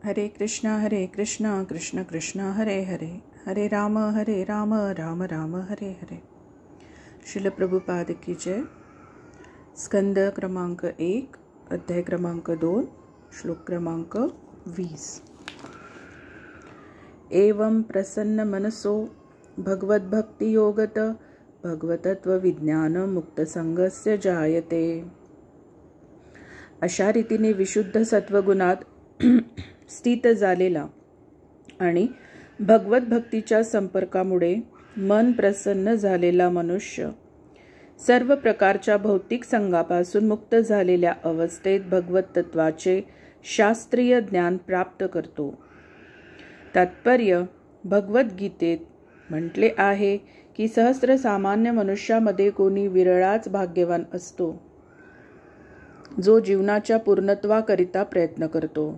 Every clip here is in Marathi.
हरे कृष्णा कृष्ण कृष्ण हरे हरे, हरे राम राम राम हरे हरे. श्रील प्रभुपाद की जय. स्कंद क्रमांक 1, अध्याय क्रमांक 2, श्लोक क्रमांक 20. एवं प्रसन्न मनसो भगवद्भक्तियोगत भगवतत्वविज्ञान मुक्तसंगस्य जायते. अशा रीतीने विशुद्ध सत्वगुणात स्थित झालेला आणि भगवत भक्तीच्या संपर्कामुळे मन प्रसन्न झालेला मनुष्य सर्व प्रकारच्या भौतिक संघापासून मुक्त झालेल्या अवस्थेत भगवत तत्वाचे शास्त्रीय ज्ञान प्राप्त करतो. तात्पर्य: भगवद्गीतेत म्हटले आहे की सहस्र सामान्य मनुष्यामध्ये कोणी विरळाच भाग्यवान असतो, जो जीवनाच्या पूर्णत्वाकरिता प्रयत्न करतो.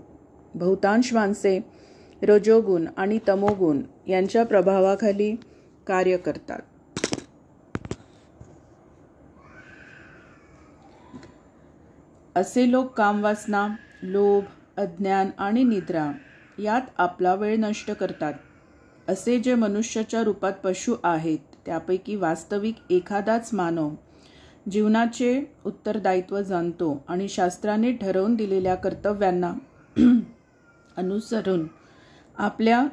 बहुतांश माणसे रजोगुण आणि तमोगुण यांच्या प्रभावाखाली कार्य करतात. असे लोक कामवासना, लोभ, अज्ञान आणि निद्रा यात आपला वेळ नष्ट करतात. असे जे मनुष्याच्या रूपात पशु आहेत, त्यापैकी वास्तविक एखादाच मानव जीवनाचे उत्तरदायित्व जाणतो आणि शास्त्राने ठरवून दिलेल्या कर्तव्यांना अनुसरून आपल्या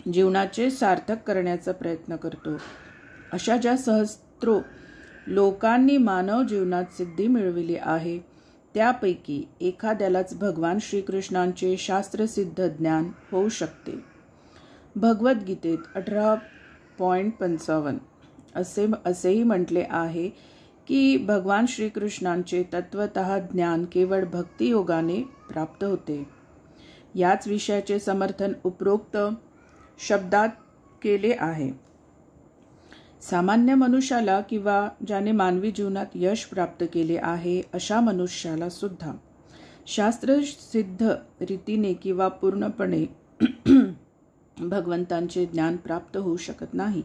जीवनाचे सार्थक करण्याचा प्रयत्न करतो. अशा ज्या सहस्रो लोकांनी मानव जीवनात सिद्धी मिळविली आहे, त्यापैकी एखाद्यालाच भगवान श्रीकृष्णांचे शास्त्रसिद्ध ज्ञान होऊ शकते. भगवद्गीतेत 18.55 असेही म्हटले आहे की भगवान श्रीकृष्णांचे तत्वतः ज्ञान केवळ भक्तियोगाने प्राप्त होते. याच विषयाचे समर्थन उपरोक्त शब्दात केले आहे. सामान्य मनुष्याला किंवा ज्याने मानवी जीवनात यश प्राप्त केले आहे, अशा मनुष्याला सुद्धा शास्त्रसिद्ध रीतीने किंवा पूर्णपणे भगवंतांचे ज्ञान प्राप्त होऊ शकत नाही.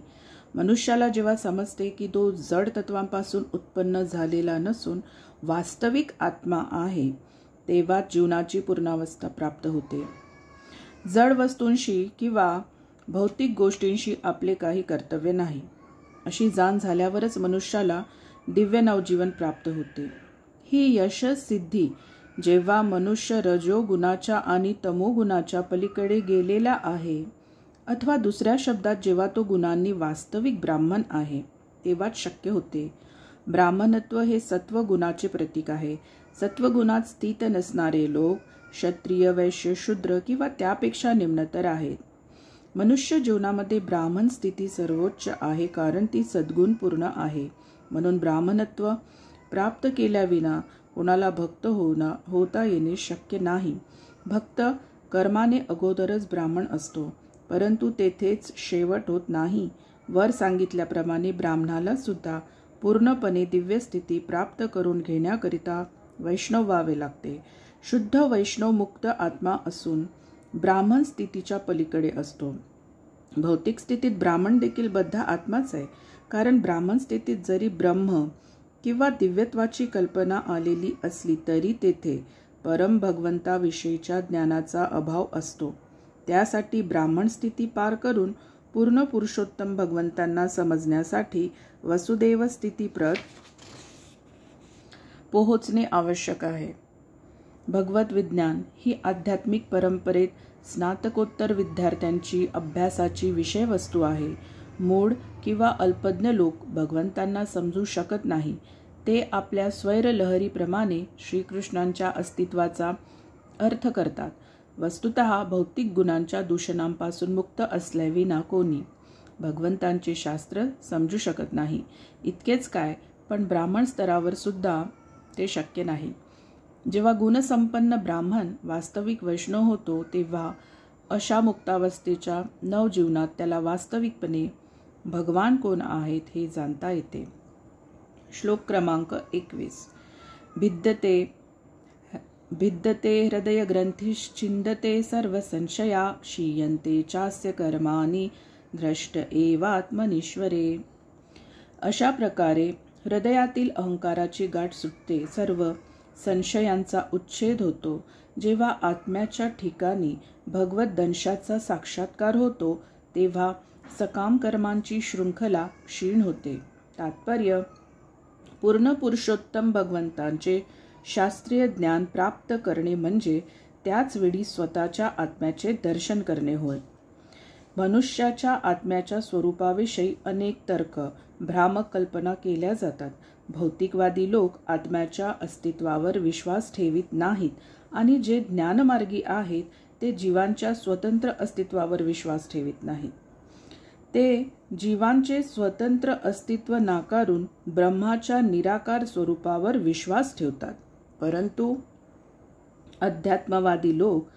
मनुष्याला जेव्हा समजते की तो जड तत्वांपासून उत्पन्न झालेला नसून वास्तविक आत्मा आहे, तेव्हा जीवनाची पूर्णावस्था प्राप्त होते. जड वस्तूंशी किंवा भौतिक गोष्टींशी आपले काही कर्तव्य नाही, अशी जाण झाल्यावरच मनुष्याला दिव्य नवजीवन प्राप्त होते. ही यशसिद्धी जेव्हा मनुष्य रजोगुणाच्या आणि तमोगुणाच्या पलीकडे गेलेला आहे, अथवा दुसऱ्या शब्दात जेव्हा तो गुणांनी वास्तविक ब्राह्मण आहे, तेव्हाच शक्य होते. ब्राह्मणत्व हे सत्वगुणाचे प्रतीक आहे. सत्वगुणात स्थित नसणारे लोक क्षत्रिय, वैश्य, शूद्र किंवा त्यापेक्षा निम्नतर आहेत. मनुष्य जीवनामध्ये ब्राह्मण स्थिती सर्वोच्च आहे, कारण ती सद्गुणपूर्ण आहे. म्हणून ब्राह्मणत्व प्राप्त केल्याविना कोणाला भक्त होता येणे शक्य नाही. भक्त कर्माने अगोदरच ब्राह्मण असतो, परंतु तेथेच शेवट होत नाही. वर सांगितल्याप्रमाणे ब्राह्मणाला सुद्धा पूर्णपणे दिव्य स्थिती प्राप्त करून घेण्याकरिता वैष्णव व्हावे लागते. शुद्ध वैष्णव मुक्त आत्मा असून ब्राह्मण स्थितीच्या पलीकडे असतो. भौतिक स्थितीत ब्राह्मण देखील बद्ध आत्माच आहे, कारण ब्राह्मण स्थितीत जरी ब्रह्म किंवा दिव्यत्वाची कल्पना आलेली असली तरी तेथे परम भगवंताविषयीच्या ज्ञानाचा अभाव असतो. त्यासाठी ब्राह्मण स्थिती पार करून पूर्ण पुरुषोत्तम भगवंतांना समजण्यासाठी वसुदेव स्थितीप्रत पोहोचणे आवश्यक आहे. भगवत विज्ञान ही आध्यात्मिक परंपरेत स्नातकोत्तर विद्यार्थ्यांची अभ्यासाची विषयवस्तू आहे. मूढ किंवा अल्पज्ञ लोक भगवंतांना समजू शकत नाही. ते आपल्या स्वैरलहरीप्रमाणे श्रीकृष्णांच्या अस्तित्वाचा अर्थ करतात. वस्तुतः भौतिक गुणांच्या दूषणांपासून मुक्त असल्याविना कोणी भगवंतांचे शास्त्र समजू शकत नाही. इतकेच काय, पण ब्राह्मण स्तरावर सुद्धा ते शक्य नाही. जेव्हा गुणसंपन्न ब्राह्मण वास्तविक वैष्णव होतो, तेव्हा अशा मुक्तावस्थेच्या नवजीवनात त्याला वास्तविकपणे भगवान कोण आहेत हे जाणता येते. श्लोक क्रमांक 21. भिद्यते हृदय ग्रंथिश्चिंदते सर्व संशया क्षीयन्ते चास्य कर्माणि द्रष्ट एवात्मनीश्वरे. अशा प्रकारे हृदयातील अहंकाराची गाठ सुटते, सर्व संशयांचा उच्छेद होतो, जेव्हा आत्म्याच्या ठिकाणी भगवत दंशाचा साक्षात्कार होतो, तेव्हा सकाम कर्मांची शृंखला क्षीण होते. तात्पर्य: पूर्ण पुरुषोत्तम भगवंतांचे शास्त्रीय ज्ञान प्राप्त करणे म्हणजे त्याच वेळी स्वतःच्या आत्म्याचे दर्शन करणे होय. मनुष्याच्या आत्म्याच्या स्वरूपाविषयी अनेक तर्क, भ्रामक कल्पना केल्या जातात. भौतिकवादी लोक आत्म्याच्या अस्तित्वावर विश्वास ठेवित नाहीत आणि जे ज्ञानमार्गी आहेत ते जीवांच्या स्वतंत्र अस्तित्वावर विश्वास ठेवित नाहीत. ते जीवांचे स्वतंत्र अस्तित्व नाकारून ब्रह्माच्या निराकार स्वरूपावर विश्वास ठेवतात. परंतु अध्यात्मवादी लोक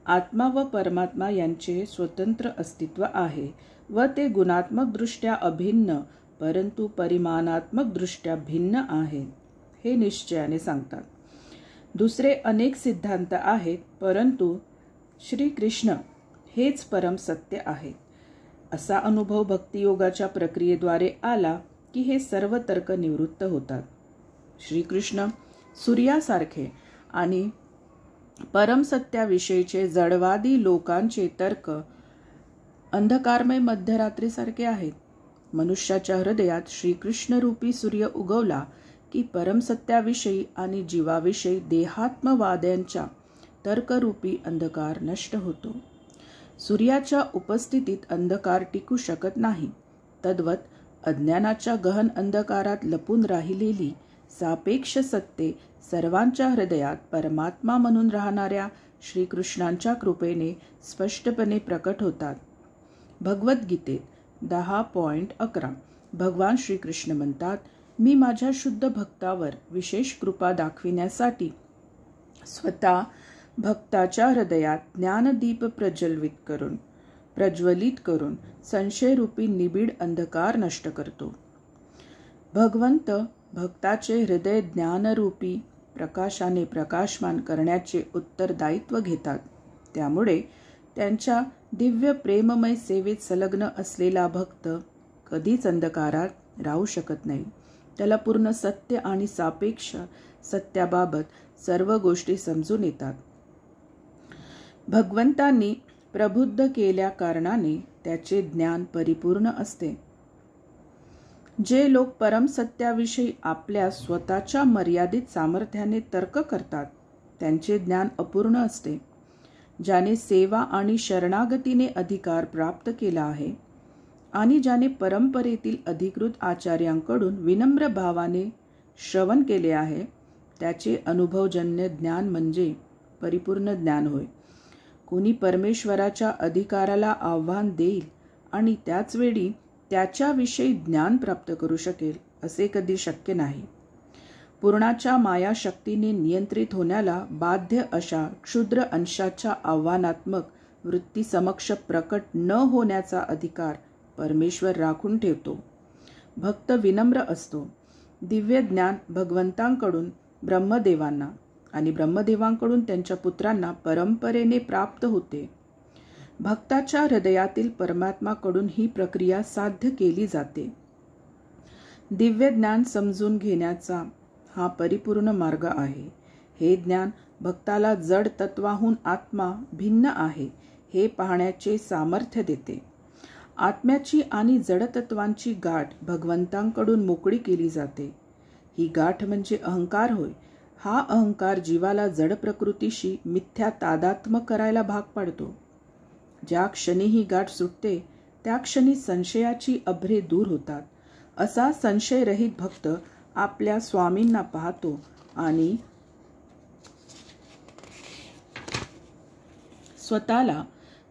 आत्मा व परमात्मा यांचे स्वतंत्र अस्तित्व आहे व ते गुणात्मकदृष्ट्या अभिन्न परंतु परिमाणात्मकदृष्ट्या भिन्न आहेत, हे निश्चयाने सांगतात. दुसरे अनेक सिद्धांत आहेत, परंतु श्रीकृष्ण हेच परम सत्य आहेत. असा अनुभव भक्तियोगाच्या प्रक्रियेद्वारे आला की हे सर्व तर्क निवृत्त होतात. श्रीकृष्ण सूर्यासारखे आणि परमसत्याविषयीचे जडवादी लोकांचे तर्क अंधकारमय मध्यरात्रीसारखे आहेत. मनुष्याच्या हृदयात श्रीकृष्णरूपी सूर्य उगवला की परमसत्याविषयी आणि जीवाविषयी देहात्मवाद्यांच्या तर्करूपी अंधकार नष्ट होतो. सूर्याच्या उपस्थितीत अंधकार टिकू शकत नाही. तद्वत अज्ञानाच्या गहन अंधकारात लपून राहिलेली सापेक्ष सत्ये सर्वांच्या हृदयात परमात्मा म्हणून राहणाऱ्या श्रीकृष्णांच्या कृपेने स्पष्टपणे प्रकट होतात. भगवद्गीतेत 10.11 भगवान श्रीकृष्ण म्हणतात, मी माझ्या शुद्ध भक्तावर विशेष कृपा दाखविण्यासाठी स्वतः भक्ताच्या हृदयात ज्ञानदीप प्रज्वलित करून संशयरूपी निबिड अंधकार नष्ट करतो. भगवंत भक्ताचे हृदय ज्ञानरूपी प्रकाशाने प्रकाशमान करण्याचे उत्तरदायित्व घेतात. त्यामुळे त्यांच्या दिव्य प्रेममय सेवेत संलग्न असलेला भक्त कधीच अंधकारात राहू शकत नाही. त्याला पूर्ण सत्य आणि सापेक्ष सत्याबाबत सर्व गोष्टी समजून येतात. भगवंतांनी प्रबुद्ध केल्या कारणाने त्याचे ज्ञान परिपूर्ण असते. जे लोक परमसत्याविषयी आपल्या स्वतःच्या मर्यादित सामर्थ्याने तर्क करतात त्यांचे ज्ञान अपूर्ण असते. ज्याने सेवा आणि शरणागतीने अधिकार प्राप्त केला आहे आणि ज्याने परंपरेतील अधिकृत आचार्यांकडून विनम्र भावाने श्रवण केले आहे, त्याचे अनुभवजन्य ज्ञान म्हणजे परिपूर्ण ज्ञान होय. कोणी परमेश्वराच्या अधिकाराला आव्हान देईल आणि त्याचवेळी त्याच्याविषयी ज्ञान प्राप्त करू शकेल असे कधी शक्य नाही. पूर्णाच्या मायाशक्तीने नियंत्रित होण्याला बाध्य अशा क्षुद्र अंशाच्या आव्हानात्मक वृत्ती समक्ष प्रकट न होण्याचा अधिकार परमेश्वर राखून ठेवतो. भक्त विनम्र असतो. दिव्य ज्ञान भगवंतांकडून ब्रह्मदेवांना आणि ब्रह्मदेवांकडून त्यांच्या पुत्रांना परंपरेने प्राप्त होते. भक्ताच्या हृदयातील परमात्माकडून ही प्रक्रिया साध्य केली जाते. दिव्य ज्ञान समजून घेण्याचा हा परिपूर्ण मार्ग आहे. हे ज्ञान भक्ताला जड तत्वाहून आत्मा भिन्न आहे हे पाहण्याचे सामर्थ्य देते. आत्म्याची आणि जडतत्वांची गाठ भगवंतांकडून मोकळी केली जाते. ही गाठ म्हणजे अहंकार होय. हा अहंकार जीवाला जड प्रकृतीशी मिथ्या तादात्म्य करायला भाग पाडतो. ज्या क्षणी ही गाठ सुटते त्या क्षणी संशयाची अभ्रे दूर होतात. असा संशयरहित भक्त आपल्या स्वामींना पाहतो आणि स्वतःला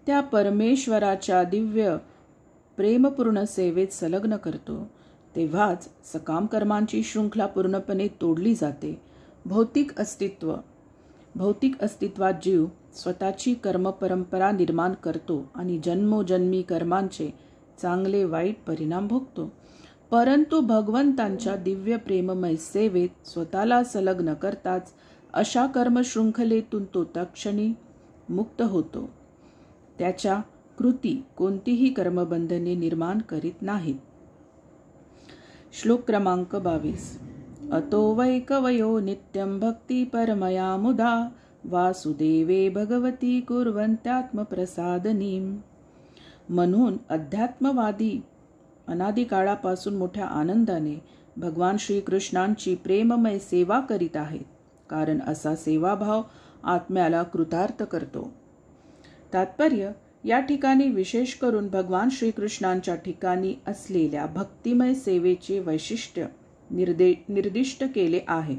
त्या परमेश्वराच्या दिव्य प्रेमपूर्ण सेवेत संलग्न करतो. तेव्हाच सकाम कर्मांची शृंखला पूर्णपणे तोडली जाते. भौतिक अस्तित्वात जीव स्वतःची कर्मपरंपरा निर्माण करतो आणि जन्मोजन्मी कर्मांचे चांगले वाईट परिणाम भोगतो. परंतु भगवंतांच्या दिव्य प्रेममय सेवेत स्वतःला संलग्न करताच अशा कर्मशृंखलेतून तो तत्क्षणी मुक्त होतो. त्याच्या कृती कोणतीही कर्मबंधने निर्माण करीत नाहीत. श्लोक क्रमांक 22. अतो वै कवयो नित्यं भक्ती परमया मुदा वासुदेवे भगवती कुर्वन्त्यात्मप्रसादनीम. म्हणून अध्यात्मवादी अनादी काळापासून मोठ्या आनंदाने भगवान श्रीकृष्णांची प्रेममय सेवा करीत आहेत, कारण असा सेवाभाव आत्म्याला कृतार्थ करतो. तात्पर्य: या ठिकाणी विशेष करून भगवान श्रीकृष्णांच्या ठिकाणी असलेल्या भक्तिमय सेवेचे वैशिष्ट्य निर्दिष्ट केले आहे.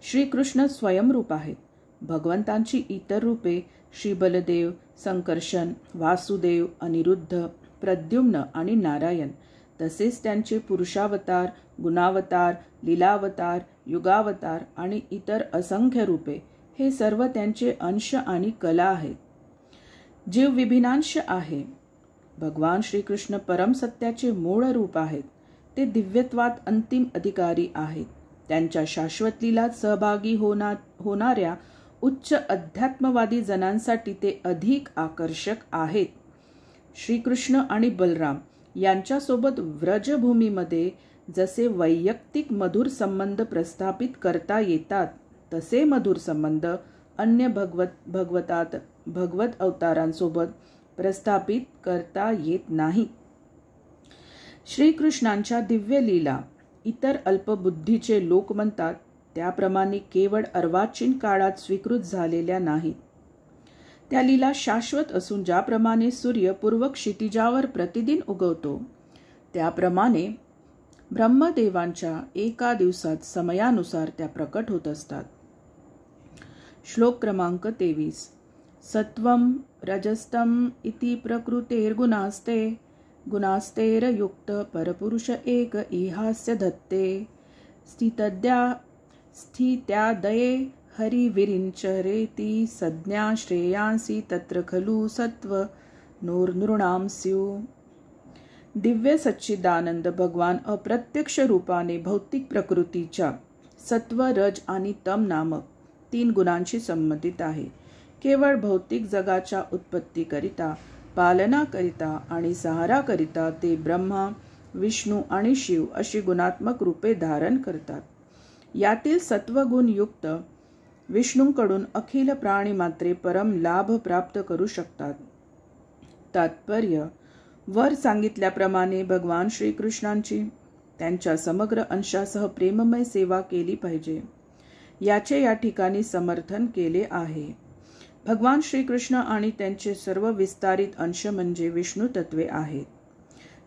श्रीकृष्ण स्वयंरूप आहेत. भगवंतांची इतर रूपे श्री बलदेव, संकर्षण, वासुदेव, अनिरुद्ध, प्रद्युम्न आणि नारायण, तसेच त्यांचे पुरुषावतार, गुणावतार, लीलावतार, युगावतार आणि इतर असंख्य रूपे, हे सर्व त्यांचे अंश आणि कला आहेत. जीव विभिन्नांश आहे. भगवान श्रीकृष्ण परमसत्याचे मूळ रूप आहेत. ते दिव्यत्वात अंतिम अधिकारी आहेत. त्यांच्या शाश्वत लीलात सहभागी होणाऱ्या उच्च अध्यात्मवादी जनांसाठी ते अधिक आकर्षक आहेत. श्रीकृष्ण आणि बलराम यांच्यासोबत व्रजभूमीमध्ये जसे वैयक्तिक मधुर संबंध प्रस्थापित करता येतात, तसे मधुर संबंध अन्य भगवत अवतारांसोबत प्रस्थापित करता येत नाही. श्रीकृष्णांच्या दिव्य लीला इतर अल्पबुद्धीचे लोक म्हणतात त्याप्रमाणे केवळ अर्वाचीन काळात स्वीकृत झालेल्या नाहीत. त्या लीला शाश्वत असून ज्याप्रमाणे सूर्य पूर्व क्षितिजावर प्रतिदिन उगवतो, त्याप्रमाणे ब्रह्मदेवांच्या एका दिवसात समयानुसार त्या प्रकट होत असतात. श्लोक क्रमांक 23. सत्वं रजस्तम इति प्रकृतेर्गुणास्ते गुणास्तेरयुक्त परपुरुष एक इहास्य धत्ते स्थित्यादये हरिविरिञ्चरेति सज्ञा श्रेयांसी तत्र खलु सत्व नृणां स्युः. दिव्य सच्चिदानंद भगवान अप्रत्यक्ष रूपाने भौतिक प्रकृतीच्या सत्व, रज आणि तम नामक 3 गुणांशी संबंधित आहे. केवळ भौतिक जगाच्या उत्पत्तीकरिता, पालनाकरिता आणि सहाराकरिता ते ब्रह्मा, विष्णू आणि शिव अशी गुणात्मक रूपे धारण करतात. यातील सत्वगुण युक्त विष्णूंकडून अखिल प्राणी मात्रे परम लाभ प्राप्त करू शकतात. तात्पर्य: वर सांगितल्याप्रमाणे भगवान श्रीकृष्णांची त्यांच्या समग्र अंशासह प्रेममय सेवा केली पाहिजे, याचे या ठिकाणी समर्थन केले आहे. भगवान श्रीकृष्ण आणि त्यांचे सर्व विस्तारित अंश म्हणजे विष्णू तत्वे आहेत.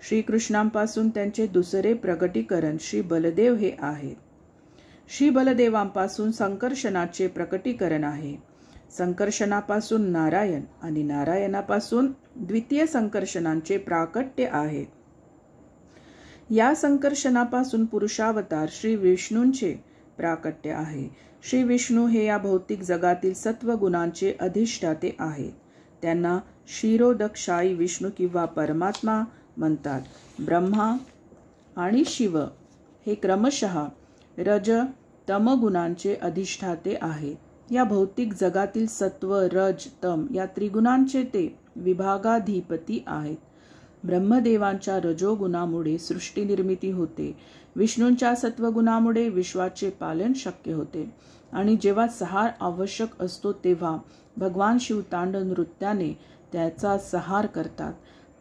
श्रीकृष्णांपासून त्यांचे दुसरे प्रकटीकरण श्री बलदेव हे आहेत. श्री बलदेवांपासून संकर्षणाचे प्रकटीकरण आहे. संकर्षणापासून नारायण आणि नारायणापासून द्वितीय संकर्षणांचे प्राकट्य आहे. या संकर्षणापासून पुरुषावतार श्री विष्णूंचे प्राकट्य आहे. श्री विष्णू हे या भौतिक जगातील सत्व गुणांचे अधिष्ठाते आहेत. त्यांना क्षीरोदकशायी विष्णू किंवा परमात्मा म्हणतात. ब्रह्मा आणि शिव हे क्रमशः रज तम गुणांचे अधिष्ठाते आहेत. या भौतिक जगातील सत्व, रज, तम या त्रिगुणांचे ते विभागाधिपती आहेत. ब्रह्मदेवांच्या रजोगुणामुळे सृष्टी निर्मिती होते. विष्णूंच्या सत्वगुणामुळे विश्वाचे पालन शक्य होते. आणि जेव्हा संहार आवश्यक असतो तेव्हा भगवान शिव तांड नृत्याने त्याचा संहार करतात.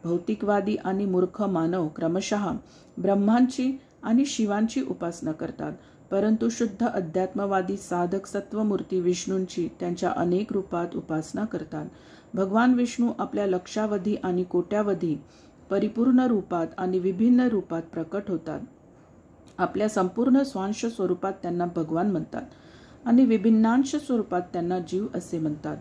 भौतिकवादी आणि मूर्ख मानव क्रमशः ब्रह्मांची आणि शिवांची उपासना करतात, परंतु शुद्ध अध्यात्मवादी साधक सत्वमूर्ती विष्णूंची त्यांच्या अनेक रूपात उपासना करतात. भगवान विष्णू आपल्या लक्षावधी आणि कोट्यावधी परिपूर्ण रूपात आणि विभिन्न रूपात प्रकट होतात. आपल्या संपूर्ण स्वांश स्वरूपात त्यांना भगवान म्हणतात आणि विभिन्नांश स्वरूपात त्यांना जीव असे म्हणतात.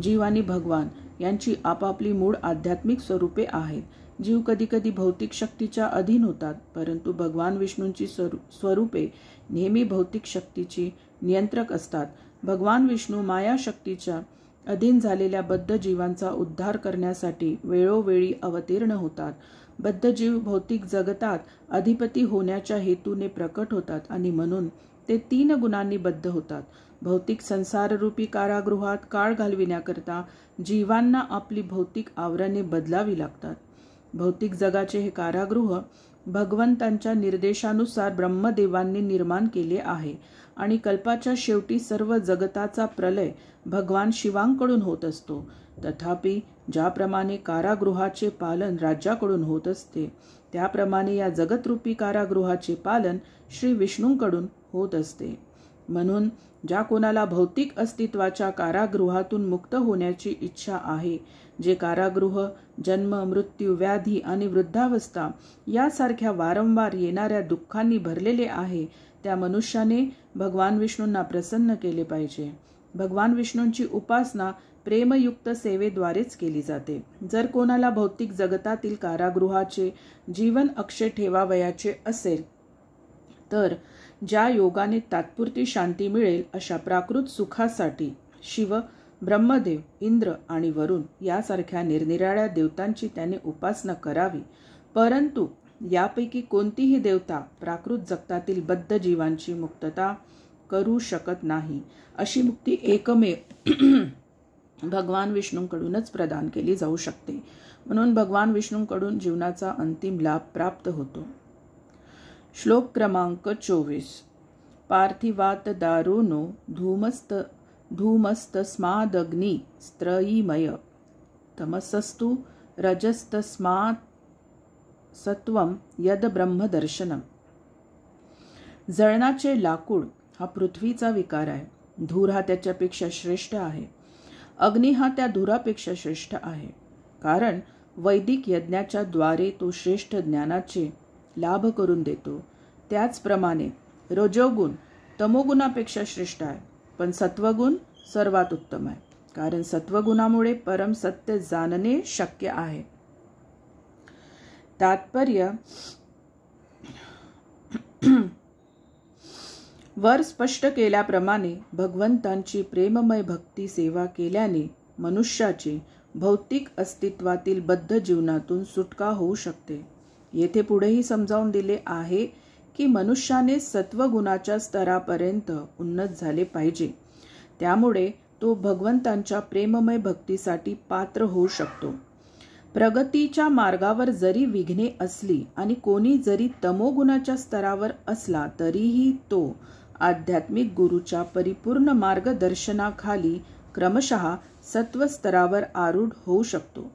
जीव आणि भगवान यांची आपापली मूळ आध्यात्मिक स्वरूपे आहेत. जीव कधीकधी भौतिक शक्तीच्या अधीन होतात, परंतु भगवान विष्णूंची स्वरूपे नेहमी भौतिक शक्तीची नियंत्रक असतात. भगवान विष्णू माया शक्तीच्या अधीन झालेल्या बद्ध जीवांचा उद्धार करण्यासाठी वेळोवेळी अवतीर्ण होतात. बद्ध जीव भौतिक जगतात अधिपती होण्याच्या हेतूने प्रकट होतात आणि म्हणून ते 3 गुणांनी बद्ध होतात. भौतिक संसाररूपी कारागृहात काळ घालविण्याकरता जीवांना आपली भौतिक आवरणे बदलावी लागतात. भौतिक जगाचे हे कारागृह भगवंतांच्या निर्देशानुसार ब्रह्मदेवांनी निर्माण केले आहे आणि कल्पाच्या शेवटी सर्व जगताचा प्रलय भगवान शिवांकडून होत असतो. तथापि ज्याप्रमाणे कारागृहाचे पालन राज्याकडून होत असते, त्याप्रमाणे या जगतरूपी कारागृहाचे पालन श्री विष्णूंकडून होत असते. म्हणून ज्या कोणाला भौतिक अस्तित्वाच्या कारागृहातून मुक्त होण्याची इच्छा आहे, जे कारागृह जन्म, मृत्यू, व्याधी आणि वृद्धावस्था यासारख्या वारंवार येणाऱ्या दुःखांनी भरलेले आहे, त्या मनुष्याने भगवान विष्णूंना प्रसन्न केले पाहिजे. भगवान विष्णूंची उपासना प्रेमयुक्त सेवेद्वारेच केली जाते. जर कोणाला भौतिक जगतातील कारागृहाचे जीवन अक्षय ठेवावयाचे असेल, तर ज्या योगाने तात्पुरती शांती मिळेल अशा प्राकृत सुखासाठी शिव, ब्रह्मदेव, इंद्र आणि वरुण यासारख्या निरनिराळ्या देवतांची त्याने उपासना करावी. परंतु यापैकी कोणतीही देवता प्राकृत जगतातील बद्ध जीवांची मुक्तता करू शकत नाही. अशी मुक्ती एकमेव भगवान विष्णूंकडूनच प्रदान केली जाऊ शकते. म्हणून भगवान विष्णूंकडून जीवनाचा अंतिम लाभ प्राप्त होतो. श्लोक क्रमांक 24. पार्थिवात दारुणो धूमस्तस्मादग्नी स्त्रयीमय तमसस्तु रजस्तस्मात् सत्वम यद ब्रह्मदर्शनम. जळणाचे लाकूड हा पृथ्वीचा विकार आहे. धूर हा त्याच्यापेक्षा श्रेष्ठ आहे. अग्नी हा त्या धुरापेक्षा श्रेष्ठ आहे. कारण वैदिक यज्ञाच्या द्वारे तो श्रेष्ठ ज्ञानाचे लाभ करून देतो. त्याचप्रमाणे रजोगुण तमोगुणापेक्षा श्रेष्ठ आहे, पण सत्वगुण सर्वात उत्तम आहे. कारण सत्वगुणामुळे परम सत्य जाणणे शक्य आहे. तात्पर्य वर स्पष्ट केल्याप्रमाणे भगवंतांची प्रेममय भक्ती सेवा केल्याने मनुष्याची भौतिक अस्तित्वातील बद्ध जीवनातून सुटका होऊ शकते. येथे पुढेही समजावून दिले आहे की मनुष्याने सत्वगुणाच्या स्तरापर्यंत उन्नत झाले पाहिजे. त्यामुळे तो भगवंतांच्या प्रेममय भक्तीसाठी पात्र होऊ शकतो. प्रगतीच्या मार्गावर जरी विघ्ने असली आणि कोणी जरी तमोगुणाच्या स्तरावर असला, तरीही तो आध्यात्मिक गुरूच्या परिपूर्ण मार्गदर्शनाखाली क्रमशः सत्वस्तरावर आरूढ होऊ शकतो.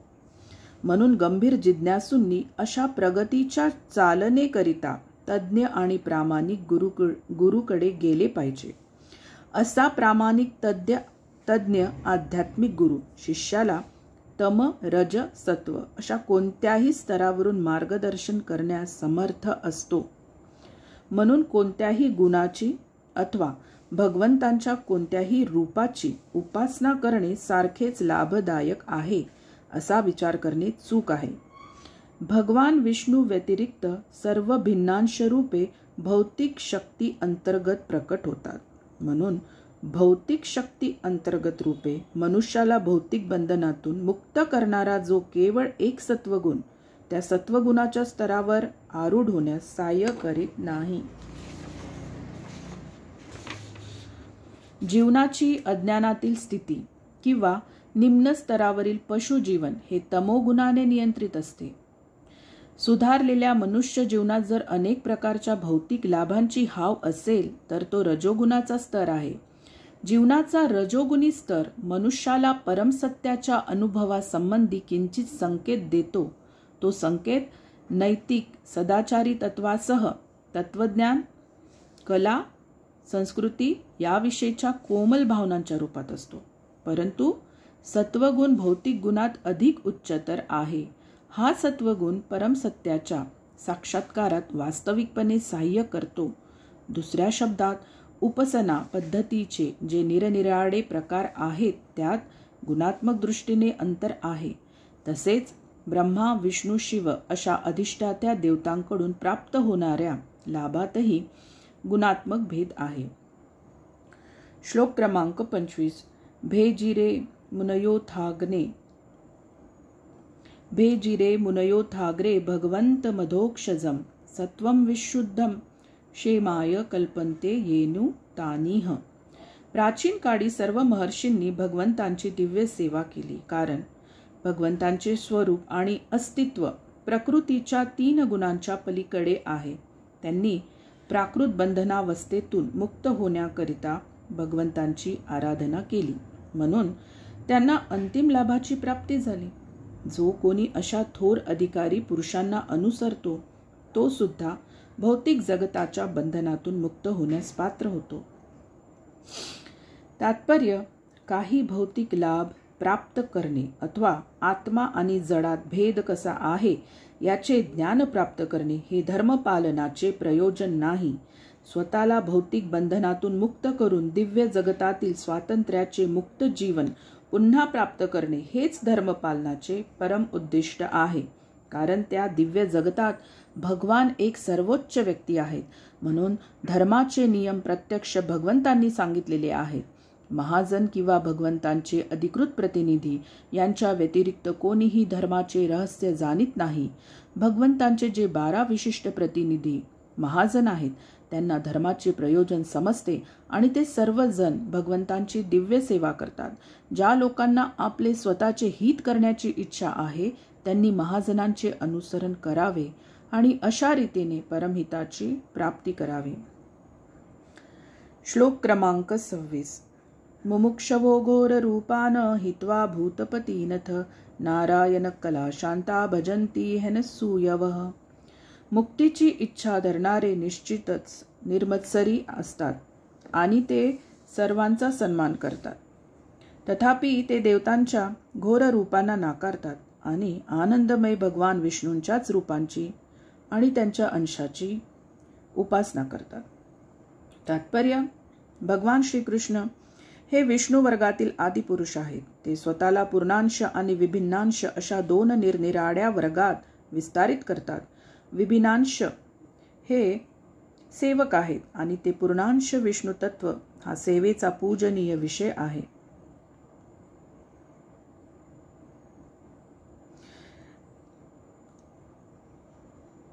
म्हणून गंभीर जिज्ञासूंनी अशा प्रगतीच्या चालनेकरिता तज्ज्ञ आणि प्रामाणिक गुरूकडे गेले पाहिजे. असा प्रामाणिक तज्ज्ञ आध्यात्मिक गुरु शिष्याला तम, रज, सत्व अशा कोणत्याही स्तरावरून मार्गदर्शन करण्यास समर्थ असतो. म्हणून कोणत्याही गुणाची अथवा भगवंतांच्या कोणत्याही रूपाची उपासना करणे सारखेच लाभदायक आहे असा विचार करणे चूक आहे. भगवान विष्णू व्यतिरिक्त सर्व भिन्नांश रूपे भौतिक शक्ती अंतर्गत प्रकट होतात. म्हणून भौतिक शक्ती अंतर्गत रूपे मनुष्याला भौतिक बंधनातून मुक्त करणारा जो केवळ एक सत्वगुण त्या सत्वगुणाच्या स्तरावर आरूढ होण्यास सहाय्य करीत नाही. जीवनाची अज्ञानातील स्थिती किंवा निम्न स्तरावरील पशुजीवन हे तमोगुणाने नियंत्रित असते. सुधारलेल्या मनुष्य जीवनात जर अनेक प्रकारच्या भौतिक लाभांची हाव असेल, तर तो रजोगुणाचा स्तर आहे. जीवनाचा रजोगुणी स्तर मनुष्याला परमसत्याच्या अनुभवासंबंधी किंचित संकेत देतो. तो संकेत नैतिक सदाचारी तत्वासह तत्वज्ञान, कला, संस्कृती याविषयीच्या कोमल भावनांच्या रूपात असतो. परंतु सत्वगुण भौतिक गुणात अधिक उच्चतर आहे. हा सत्वगुण परमसत्याच्या साक्षात्कारात वास्तविकपणे सहाय्य करतो. दुसऱ्या शब्दात उपासना पद्धतीचे जे निरनिराळे प्रकार आहेत, त्यात गुणात्मक दृष्टीने अंतर आहे. तसेच ब्रह्मा, विष्णू, शिव अशा अधिष्ठात्या देवतांकडून प्राप्त होणाऱ्या लाभातही गुणात्मक भेद आहे. श्लोक क्रमांक 25. भेजिरे मुनयोथाग्रे भगवंत मधोक्षजम सत्वम विशुद्धम क्षेमाय कल्पन्ते येनु तानिह. प्राचीन काळी सर्व महर्षींनी भगवंतांची दिव्य सेवा केली. कारण भगवंतांचे स्वरूप आणि अस्तित्व प्रकृतीच्या 3 गुणांच्या पलीकडे आहे. त्यांनी प्राकृत बंधनावस्थेतून मुक्त होण्याकरिता भगवंतांची आराधना केली, म्हणून त्यांना अंतिम लाभाची प्राप्ती झाली. जो कोणी अशा थोर अधिकारी पुरुषांना अनुसरतो तो सुद्धा भौतिक जगताच्या बंधनातून मुक्त होण्यास पात्र होतो. तात्पर्य, काही भौतिक लाभ प्राप्त करणे अथवा आत्मा आणि जडात भेद कसा आहे याचे ज्ञान प्राप्त करणे हे धर्मपालनाचे प्रयोजन नाही. स्वतःला भौतिक बंधनातून मुक्त करून दिव्य जगतातील स्वातंत्र्याचे मुक्त जीवन पुन्हा प्राप्त करणे हेच धर्मपालनाचे परम उद्दिष्ट आहे. कारण त्या दिव्य जगतात भगवान एक सर्वोच्च व्यक्ती आहेत, म्हणून धर्माचे नियम प्रत्यक्ष भगवंतांनी सांगितलेले आहेत. महाजन किंवा भगवंतांचे अधिकृत प्रतिनिधी यांच्या व्यतिरिक्त कोणीही धर्माचे रहस्य जाणीत नाही. भगवंतांचे जे 12 विशिष्ट प्रतिनिधी महाजन आहेत त्यांना धर्माचे प्रयोजन समजते आणि ते सर्वजण भगवंतांची दिव्य सेवा करतात. ज्या लोकांना आपले स्वतःचे हित करण्याची इच्छा आहे त्यांनी महाजनांचे अनुसरण करावे आणि अशा रीतीने परमहिताची प्राप्ती करावी. श्लोक क्रमांक 26. मुमुक्षवो घोर रूपान हित्वा भूतपतीनथ नारायण कला शांता भजंती हेनसूयवः. मुक्तीची इच्छा धरणारे निश्चितच निर्मत्सरी असतात आणि ते सर्वांचा सन्मान करतात. तथापि ते देवतांच्या घोर रूपांना नाकारतात आणि आनंदमय भगवान विष्णूंच्याच रूपांची आणि त्यांच्या अंशाची उपासना करतात. तात्पर्य, भगवान श्रीकृष्ण हे विष्णू वर्गातील आदिपुरुष आहेत. ते स्वतःला पूर्णांश आणि विभिन्नांश अशा 2 निरनिराळ्या वर्गात विस्तारित करतात. विभिन्नांश हे सेवक आहेत आणि ते पूर्णांश विष्णू तत्व हा सेवेचा पूजनीय विषय आहे.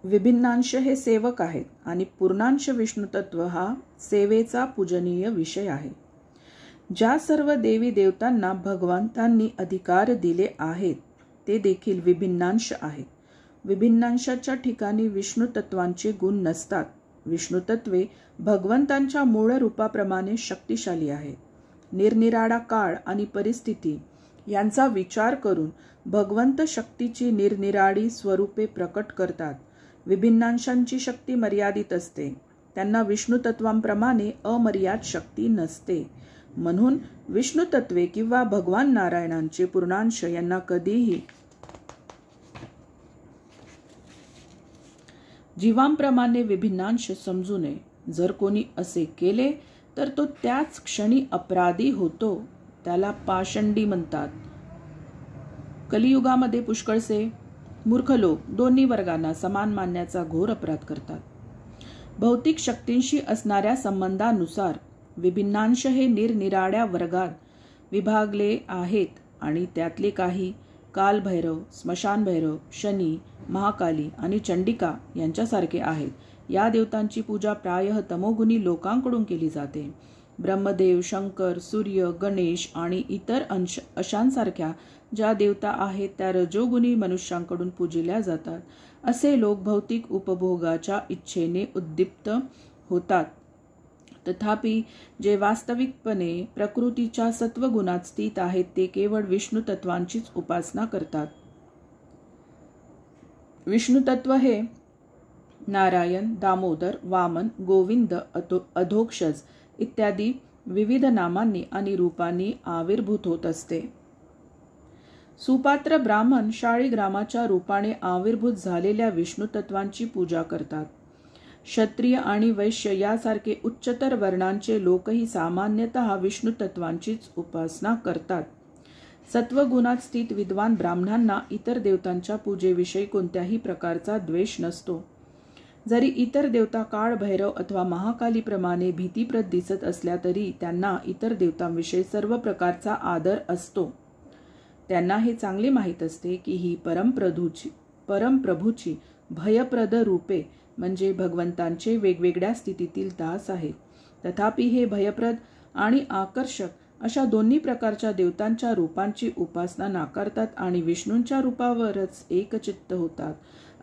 विभिन्नांश हे सेवक आहेत आणि पूर्णांश विष्णू तत्व हा सेवेचा पूजनीय विषय आहे. ज्या सर्व देवी देवतांना भगवंतांनी अधिकार दिले आहेत ते देखील विभिन्नांश आहेत. विभिन्नांशाच्या ठिकाणी विष्णू तत्वांचे गुण नसतात. विष्णू तत्वे भगवंतांच्या मूळ रूपाप्रमाणे शक्तिशाली आहेत. निरनिराळा काळ आणि परिस्थिती यांचा विचार करून भगवंत शक्तीची निरनिराळी स्वरूपे प्रकट करतात. विभिन्नांशांची शक्ती मर्यादित असते. त्यांना विष्णू तत्वांप्रमाणे अमर्याद शक्ती नसते. म्हणून विष्णू तत्वे किंवा भगवान नारायणांचे पूर्णांश यांना कधीही जीवांप्रमाणे विभिन्नांश समजू नये. जर कोणी असे केले तर तो त्याच क्षणी अपराधी होतो. त्याला पाषंडी म्हणतात. कलियुगामध्ये पुष्कळसे मूर्ख लोक दोन्ही वर्गांना समान मानण्याचा घोर अपराध करतात. भौतिक शक्तींशी असणाऱ्या संबंधानुसार विभिन्नांश हे निरनिराळ्या वर्गात विभागले आहेत आणि त्यातले काही कालभैरव, स्मशानभैरव, शनी, महाकाली आणि चंडिका यांच्यासारखे आहेत. या देवतांची पूजा प्रायः तमोगुणी लोकांकडून केली जाते. ब्रह्मदेव, शंकर, सूर्य, गणेश आणि इतर अशांसारख्या ज्या देवता आहेत त्या रजोगुणी मनुष्यांकडून पूजल्या जातात. असे लोक भौतिक उपभोगाच्या इच्छेने उद्दीप्त होतात. तथापि जे वास्तविकपणे प्रकृतीच्या सत्वगुणात स्थित आहेत ते केवळ विष्णू तत्वांचीच उपासना करतात. विष्णू तत्व हे नारायण, दामोदर, वामन, गोविंद, अधोक्षज इत्यादी विविध नामांनी आणि रूपांनी आविर्भूत होत असते. सुपात्र ब्राह्मण शाळीग्रामाच्या रूपाने आविर्भूत झालेल्या विष्णू तत्वांची पूजा करतात. क्षत्रिय आणि वैश्य यासारखे उच्चतर वर्णांचे लोकही सामान्यतः विष्णू तत्वांचीच उपासना करतात. सत्वगुणात स्थित विद्वान ब्राह्मणांना इतर देवतांच्या पूजेविषयी कोणत्याही प्रकारचा द्वेष नसतो. जरी इतर देवता काळ भैरव अथवा महाकालीप्रमाणे भीतीप्रद दिसत असल्या तरी त्यांना इतर देवतांविषयी सर्व प्रकारचा आदर असतो. त्यांना हे चांगले माहीत असते की ही परमप्रभूची भयप्रद रूपे म्हणजे भगवंतांचे वेगवेगळ्या स्थितीतील दास आहेत. तथापि हे भयप्रद आणि आकर्षक अशा दोन्ही प्रकारच्या देवतांच्या रूपांची उपासना नाकारतात आणि विष्णूंच्या रूपावरच एकचित्त होतात.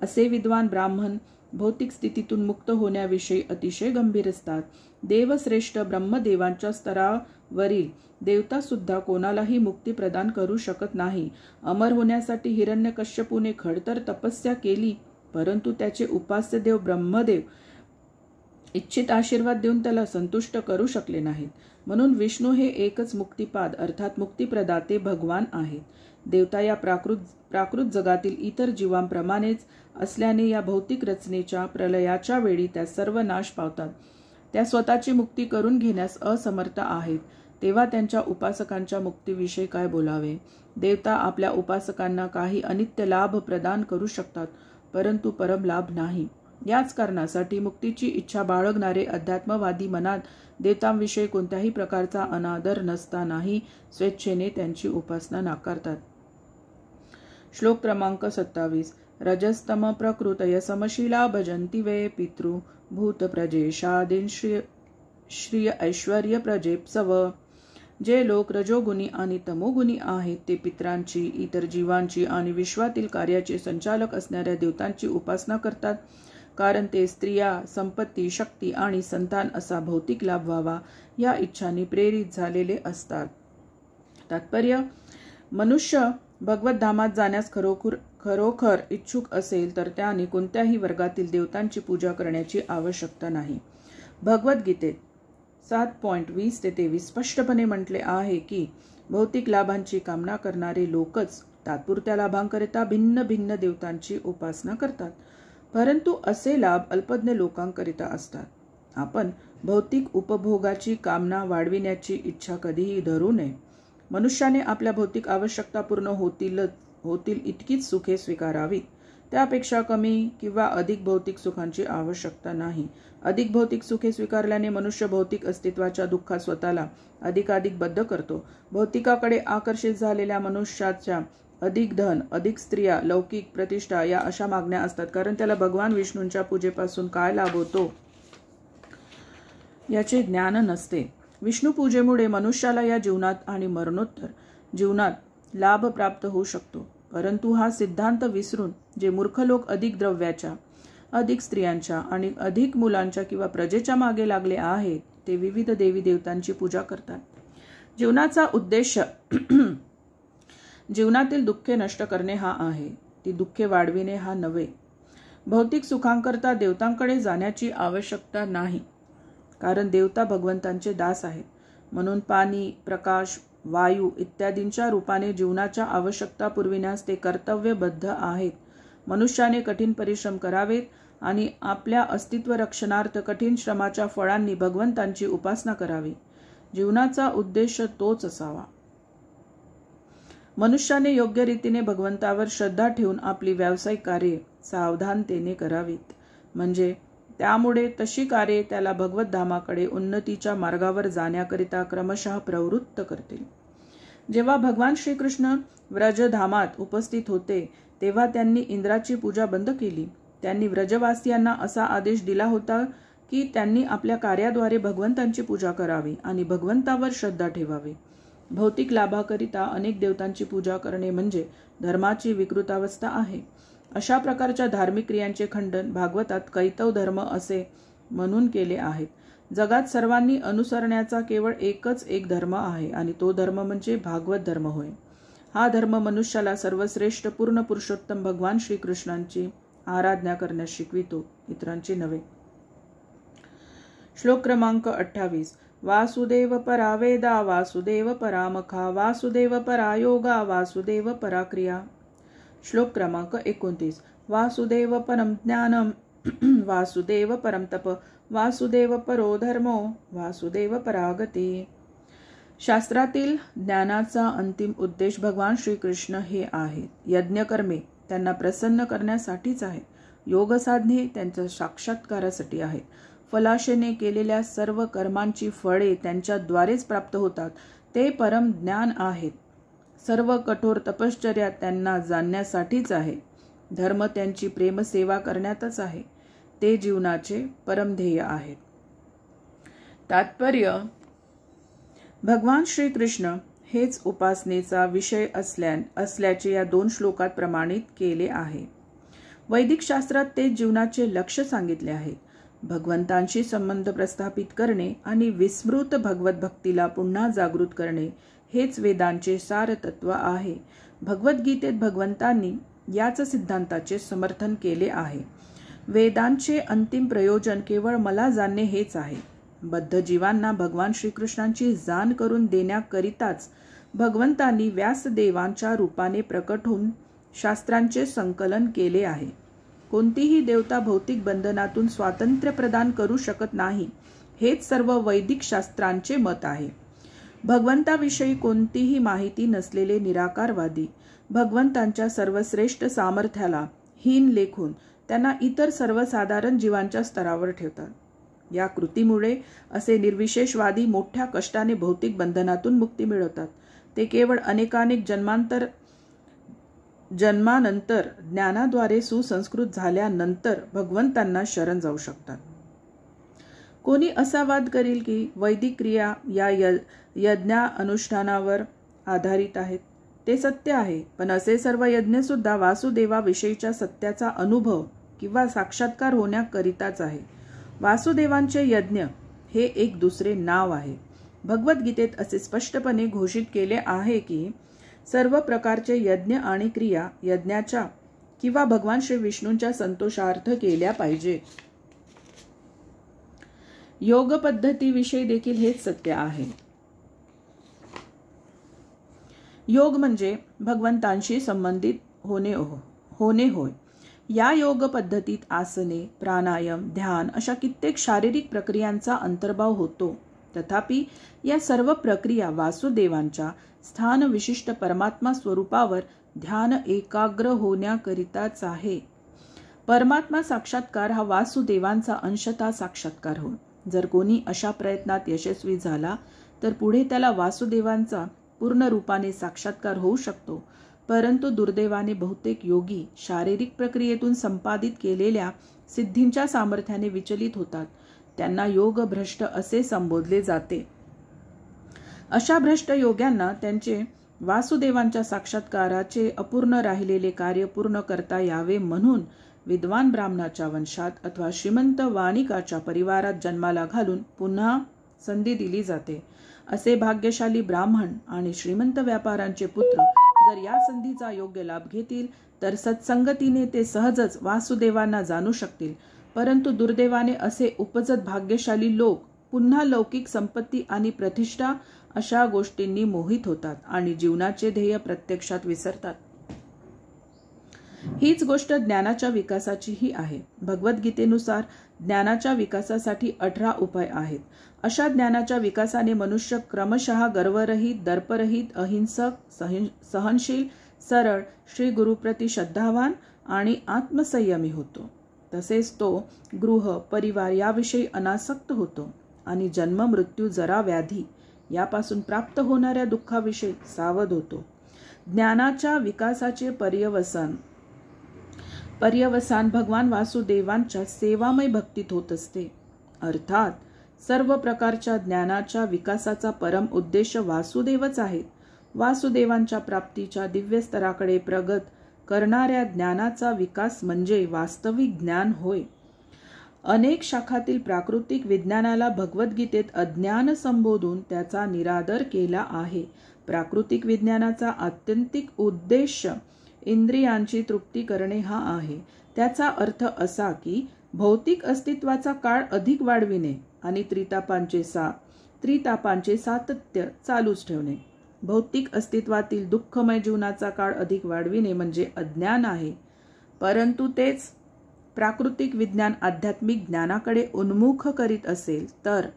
असे विद्वान ब्राह्मण भौतिक स्थितीतून मुक्त होण्याविषयी अतिशय गंभीर असतात. देवश्रेष्ठ ब्रह्मदेवांच्या स्तरावरील देवता सुद्धा कोणालाही मुक्ती प्रदान करू शकत नाही. अमर होण्यासाठी हिरण्यकश्यपूने खडतर तपस्या केली, परंतु त्याचे उपास्य देव ब्रह्मदेव इच्छित आशीर्वाद देऊन त्याला संतुष्ट करू शकले नाहीत. म्हणून विष्णू हे एकच मुक्तिपाद अर्थात मुक्तिप्रदाते भगवान आहेत. देवता या प्राकृत जगातील इतर जीवांप्रमाणेच असल्याने या भौतिक रचनेच्या प्रलयाच्या वेळी त्या सर्व नाश पावतात. त्या स्वतःची मुक्ती करून घेण्यास असमर्थ आहेत. तेव्हा त्यांच्या उपासकांच्या मुक्तीविषयी काय बोलावे. देवता आपल्या उपासकांना काही अनित्य लाभ प्रदान करू शकतात, परंतु परम लाभ नाही. याच कारणासाठी मुक्तीची इच्छा बाळगणारे अध्यात्मवादी मनात देवतांविषयी कोणत्याही प्रकारचा अनादर नसतानाही स्वेच्छेने त्यांची उपासना नाकारतात. श्लोक क्रमांक 27. रजस्तम प्रकृतय समशीला भजन्ति वे पितृ भूत प्रजेशादीन श्रिय ऐश्वर्य प्रजेप्सव. जे लोक रजोगुणी आणि तमोगुणी आहेत ते पितरांची, इतर जीवांची आणि विश्वातील कार्याचे संचालक असणाऱ्या देवतांची उपासना करतात, कारण ते स्त्रिया, संपत्ती, शक्ती आणि संतान असा भौतिक लाभ व्हावा या इच्छांनी प्रेरित झालेले असतात. तात्पर्य: मनुष्य भगवत धामात जाण्यास खरोखर इच्छुक असेल तर त्याने कोणत्याही वर्गातील देवतांची पूजा करण्याची आवश्यकता नाही. भगवद्गीतेत 7.20-23 स्पष्टपणे म्हटले आहे की भौतिक लाभांची कामना करणारे लोकच तात्पुरत्या लाभांकरिता भिन्न भिन्न देवतांची उपासना करतात, परंतु असे लाभ अल्पज्ञ लोकांकरिता असतात. आपण भौतिक उपभोगाची कामना वाढविण्याची इच्छा कधीही धरू नये. मनुष्याने आपल्या भौतिक आवश्यकता पूर्ण होतील इतकीच सुखे स्वीकारावीत. त्यापेक्षा कमी किंवा अधिक भौतिक सुखांची आवश्यकता नाही. अधिक भौतिक सुखे स्वीकारल्याने मनुष्य भौतिक अस्तित्वाच्या दुःखात स्वतःला अधिकाधिक बद्ध करतो. भौतिकाकडे आकर्षित झालेल्या मनुष्याच्या अधिक धन, अधिक स्त्रिया, लौकिक प्रतिष्ठा या अशा मागण्या असतात, कारण त्याला भगवान विष्णूंच्या पूजेपासून काय लाभ होतो याचे ज्ञान नसते. विष्णू पूजेमुळे मनुष्याला या जीवनात आणि मरणोत्तर जीवनात लाभ प्राप्त होऊ शकतो, परंतु हा सिद्धांत विसरून जे मूर्ख लोक अधिक द्रव्याच्या, अधिक स्त्रियांच्या आणि अधिक मुलांच्या किंवा प्रजेच्या मागे लागले आहेत ते विविध देवी देवतांची पूजा करतात. जीवनाचा उद्देश जीवनातील दुःखे नष्ट करणे हा आहे, ती दुःखे वाढविणे हा नव्हे. भौतिक सुखांकरता देवतांकडे जाण्याची आवश्यकता नाही, कारण देवता भगवंतांचे दास आहेत. म्हणून पाणी, प्रकाश, वायू इत्यादींच्या रूपाने जीवनाच्या आवश्यकता पुरविण्यास ते कर्तव्यबद्ध आहेत. मनुष्याने कठीण परिश्रम करावेत आणि आपल्या अस्तित्व रक्षणार्थ कठीण श्रमाच्या फळांनी भगवंतांची उपासना करावी. जीवनाचा उद्देश तोच असावा. मनुष्याने योग्य रीतीने भगवंतावर श्रद्धा ठेवून आपली व्यावसायिक कार्ये सावधानतेने करावीत, म्हणजे त्यामुळे तशी कार्ये त्याला भगवत धामाकडे उन्नतीच्या मार्गावर जाण्याकरिता क्रमशः प्रवृत्त करतील. जेव्हा भगवान श्रीकृष्ण व्रजधामात उपस्थित होते तेव्हा त्यांनी इंद्राची पूजा बंद केली. त्यांनी व्रजवासियांना असा आदेश दिला होता की त्यांनी आपल्या कार्याद्वारे भगवंतांची पूजा करावी आणि भगवंतावर श्रद्धा ठेवावी. भौतिक लाभाकरिता अनेक देवतांची पूजा करणे म्हणजे धर्माची विकृतावस्था आहे. अशा प्रकारच्या धार्मिक क्रियांचे खंडन भागवतात कैतव धर्म असे म्हणून केले आहेत. जगात सर्वांनी अनुसरण्याचा केवळ एकच एक धर्म आहे आणि तो धर्म म्हणजे भागवत धर्म होय. हा धर्म मनुष्याला सर्वश्रेष्ठ पूर्ण पुरुषोत्तम भगवान श्रीकृष्णांची आराधना करण्यास शिकवितो, इतरांची नव्हे. श्लोक क्रमांक 28. वासुदेव परा वेदा वासुदेव परा मखा वासुदेव परा योगा वासुदेव परा क्रिया. श्लोक क्रमांक 29. वासुदेव परम ज्ञानम वासुदेव परम तप वासुदेव परो धर्मो वासुदेव परागती. शास्त्रातील ज्ञानाचा अंतिम उद्देश भगवान श्रीकृष्ण हे आहेत. यज्ञकर्मे त्यांना प्रसन्न करण्यासाठीच आहे. योग साधने त्यांच्या साक्षात्कारासाठी आहेत. फलाशेने केलेल्या सर्व कर्मांची फळे त्यांच्याद्वारेच प्राप्त होतात. ते परम ज्ञान आहेत. सर्व कठोर तपश्चर्या त्यांना जाणण्यासाठीच आहे. धर्म त्यांची प्रेमसेवा करण्यातच आहे. ते जीवनाचे परमध्येय आहेत. तात्पर्य: भगवान श्रीकृष्ण हेच उपासनेचा विषय असल्याचे या 2 श्लोकात प्रमाणित केले आहे. वैदिक शास्त्रात ते जीवनाचे लक्ष्य सांगितले आहे. भगवंतांशी संबंध प्रस्थापित करणे आणि विस्मृत भगवत भक्तीला पुन्हा जागृत करणे हेच वेदांचे सार तत्व आहे. भगवद्गीतेत भगवंतांनी याच सिद्धांताचे समर्थन केले आहे. वेदांचे अंतिम प्रयोजन केवळ मला जाणणे हेच आहे. बद्ध जीवांना भगवान श्रीकृष्णांची जाण करून देण्याकरिताच भगवंतांनी व्यासदेवांच्या रूपाने प्रकट होऊन शास्त्रांचे संकलन केले आहे. कोणतीही देवता भौतिक बंधनातून स्वातंत्र्य प्रदान करू शकत नाही, हेच सर्व वैदिक शास्त्रांचे मत आहे. भगवंताविषयी कोणतीही माहिती नसलेले निराकारवादी भगवंतांच्या सर्वश्रेष्ठ सामर्थ्याला हीन लेखून त्यांना इतर सर्वसाधारण जीवांच्या स्तरावर ठेवतात. या कृतीमुळे असे निर्विशेषवादी मोठ्या कष्टाने भौतिक बंधनातून मुक्ती मिळवतात. ते केवळ अनेकानेक जन्मानंतर ज्ञानाद्वारे सुसंस्कृत झाल्यानंतर भगवंतांना शरण जाऊ शकतात. कोणी असा वाद करील की वैदिक क्रिया या यज्ञा अनुष्ठानावर आधारित आहेत. ते सत्य आहे, पण असे सर्व यज्ञ सुद्धा वासुदेवाविषयीच्या सत्याचा अनुभव किंवा साक्षात्कार होण्याकरिताच आहे. वासुदेवांचे यज्ञ हे एक दुसरे नाव आहे. भगवद्गीतेत असे स्पष्टपणे घोषित केले आहे की सर्व प्रकारचे यज्ञ आणि क्रिया यज्ञाच्या किंवा भगवान श्री विष्णूंच्या संतोषार्थ केल्या पाहिजे. योग पद्धतीविषयी देखील हेच सत्य आहे. योग म्हणजे भगवंतांशी संबंधित होणे होय. या योग पद्धतीत आसने, प्राणायाम, ध्यान अशा कित्येक शारीरिक प्रक्रियांचा अंतर्भाव होतो. तथापि या सर्व प्रक्रिया वासुदेवांच्या स्थान विशिष्ट परमात्मा स्वरूपावर ध्यान एकाग्र होण्याकरिताच आहे. परमात्मा साक्षात्कार हा वासुदेवांचा अंशतः साक्षात्कार होय. जर कोणी अशा प्रयत्नात यशस्वी झाला तर पुढे त्याला वासुदेवांचा पूर्ण रूपाने साक्षात्कार होऊ शकतो. परंतु दुर्दैवाने बहुतेक योगी शारीरिक प्रक्रियेतून संपादित केलेल्या सिद्धींच्या सामर्थ्याने विचलित होतात. त्यांना योग भ्रष्ट असे संबोधले जाते. अशा भ्रष्ट योग्यांना त्यांचे वासुदेवांच्या साक्षात्काराचे अपूर्ण राहिलेले कार्य पूर्ण करता यावे म्हणून विद्वान ब्राह्मणाच्या वंशात अथवा श्रीमंत वाणिकाच्या परिवारात जन्माला घालून पुन्हा संधी दिली जाते. असे भाग्यशाली ब्राह्मण आणि श्रीमंत व्यापाऱ्यांचे पुत्र जर या संधीचा योग्य लाभ घेतील तर सत्संगतीने ते सहजच वासुदेवांना जाणू शकतील. परंतु दुर्दैवाने असे उपजत भाग्यशाली लोक पुन्हा लौकिक संपत्ती आणि प्रतिष्ठा अशा गोष्टींनी मोहित होतात आणि जीवनाचे ध्येय प्रत्यक्षात विसरतात. हीच गोष्ट ज्ञानाच्या विकासाचीही आहे. भगवद्गीतेनुसार ज्ञानाच्या विकासासाठी 18 उपाय आहेत. अशा ज्ञानाच्या विकासाने मनुष्य क्रमशः गर्वरहित, दर्परहित, अहिंसक, सहनशील, सरळ, श्री गुरुप्रती श्रद्धावान आणि आत्मसंयमी होतो. तसेच तो गृह, परिवार याविषयी अनासक्त होतो आणि जन्म, मृत्यू, जरा, व्याधी यापासून प्राप्त होणाऱ्या दुःखाविषयी सावध होतो. ज्ञानाच्या विकासाचे पर्यवसान भगवान वासुदेवांच्या सेवामय भक्तीत होत असते. अर्थात सर्व प्रकारच्या ज्ञानाच्या विकासाचा परम उद्देश वासुदेवच आहेत. वासुदेवांच्या प्राप्तीच्या दिव्य स्तराकडे प्रगत करणाऱ्या ज्ञानाचा विकास म्हणजे वास्तविक ज्ञान होय. अनेक शाखातील प्राकृतिक विज्ञानाला भगवद्गीतेत अज्ञान संबोधून त्याचा निरादर केला आहे. प्राकृतिक विज्ञानाचा आत्यंतिक उद्देश इंद्रियांची तृप्ती करणे हा आहे. त्याचा अर्थ असा की भौतिक अस्तित्वाचा काळ अधिक वाढविणे आणि त्रितापांचे सातत्य चालूच ठेवणे. भौतिक अस्तित्वातील दुःखमय जीवनाचा काळ अधिक वाढविणे म्हणजे अज्ञान आहे. परंतु तेच प्राकृतिक विज्ञान आध्यात्मिक ज्ञानाकडे उन्मुख करीत असेल तर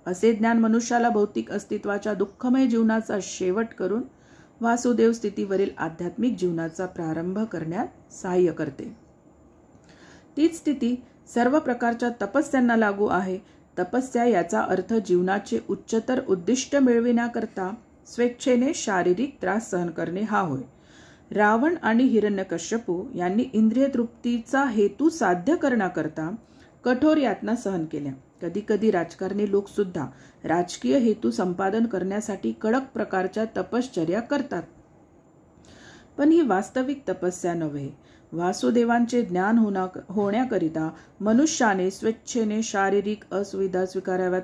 असे ज्ञान मनुष्याला भौतिक अस्तित्वाच्या दुःखमय जीवनाचा शेवट करून वासुदेव स्थितीवरील आध्यात्मिक जीवनाचा प्रारंभ करण्यात सहाय्य करते. तीच स्थिती सर्व प्रकारच्या तपस्यांना लागू आहे. तपस्या याचा अर्थ जीवनाचे उच्चतर उद्दिष्ट मिळविण्याकरता स्वेच्छेने शारीरिक त्रास सहन करणे हा होय. रावण आणि हिरण्यकश्यपू यांनी इंद्रिय तृप्तीचा हेतू साध्य करण्याकरता कठोर यातना सहन केल्या. कधीकधी राजकारणी लोक सुद्धा राजकीय हेतू संपादन करण्यासाठी कडक प्रकारच्या तपश्चर्या करतात, पण ही वास्तविक तपस्या नव्हे. वासुदेवांचे ज्ञान होण्याकरिता मनुष्याने स्वेच्छेने शारीरिक असुविधा स्वीकाराव्यात,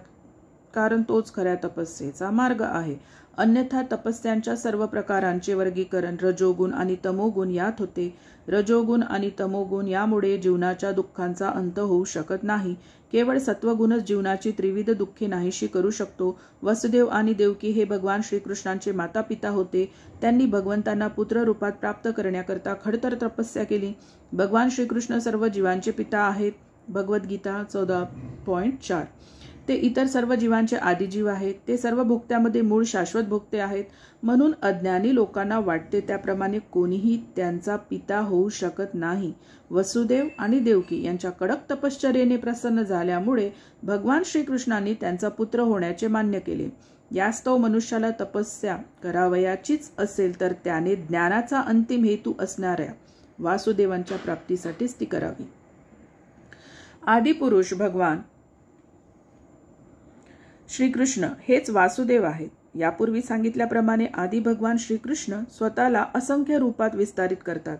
कारण तोच खऱ्या तपस्येचा मार्ग आहे. अन्यथा तपस्यांच्या सर्व प्रकारांचे वर्गीकरण रजोगुण आणि तमोगुण यात होते. रजोगुण आणि तमोगुण यामुळे जीवनाच्या दुःखांचा अंत होऊ शकत नाही. केवळ सत्वगुणच जीवनाची त्रिविध दुःखे नाहीशी करू शकतो. वसुदेव आणि देवकी हे भगवान श्रीकृष्णांचे माता पिता होते. त्यांनी भगवंतांना पुत्र रूपात प्राप्त करण्याकरता खडतर तपस्या केली. भगवान श्रीकृष्ण सर्व जीवांचे पिता आहेत. भगवद्गीता 14.4. ते इतर सर्व जीवांचे आदिजीव आहेत. ते सर्व भोक्त्यामध्ये मूळ शाश्वत भोक्ते आहेत. म्हणून अज्ञानी लोकांना वाटते त्याप्रमाणे कोणीही त्यांचा पिता होऊ शकत नाही. वसुदेव आणि देवकी यांच्या कडक तपश्चर्येने प्रसन्न झाल्यामुळे भगवान श्रीकृष्णांनी त्यांचा पुत्र होण्याचे मान्य केले. यास्तव मनुष्याला तपस्या करावयाचीच असेल तर त्याने ज्ञानाचा अंतिम हेतू असणाऱ्या वासुदेवांच्या प्राप्तीसाठीच ती करावी. आदिपुरुष भगवान श्रीकृष्ण हेच वासुदेव आहेत. यापूर्वी सांगितल्याप्रमाणे आदी भगवान श्रीकृष्ण स्वतःला असंख्य रूपात विस्तारित करतात.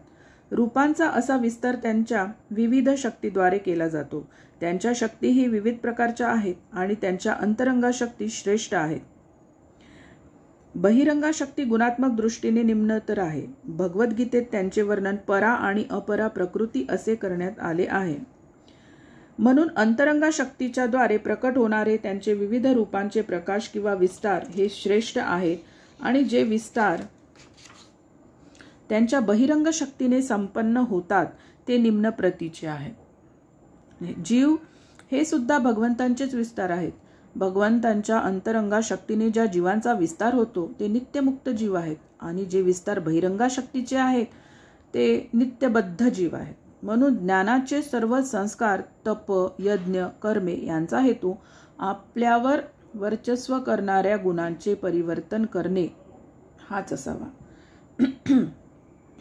रूपांचा असा विस्तार त्यांच्या विविध शक्तीद्वारे केला जातो. त्यांच्या शक्तीही विविध प्रकारच्या आहेत आणि त्यांच्या अंतरंगा शक्ती श्रेष्ठ आहेत. बहिरंगा शक्ती गुणात्मक दृष्टीने निम्नतर आहे. भगवद्गीतेत त्यांचे वर्णन परा आणि अपरा प्रकृती असे करण्यात आले आहे. म्हणून अंतरंगा शक्तीच्या द्वारे प्रकट होणारे त्यांचे विविध रूपांचे प्रकाश किंवा विस्तार हे श्रेष्ठ आहेत आणि जे विस्तार त्यांच्या बहिरंग शक्तीने संपन्न होतात ते निम्न प्रतीचे आहेत. जीव हे सुद्धा भगवंतांचेच विस्तार आहेत. भगवंतांच्या अंतरंगा शक्तीने ज्या जीवांचा विस्तार होतो ते नित्यमुक्त जीव आहेत आणि जे विस्तार बहिरंगा शक्तीचे आहेत ते नित्यबद्ध जीव आहेत. म्हणून ज्ञानाचे सर्व संस्कार, तप, यज्ञ, कर्मे यांचा हेतू आपल्यावर वर्चस्व करणाऱ्या गुणांचे परिवर्तन करणे हाच असावा.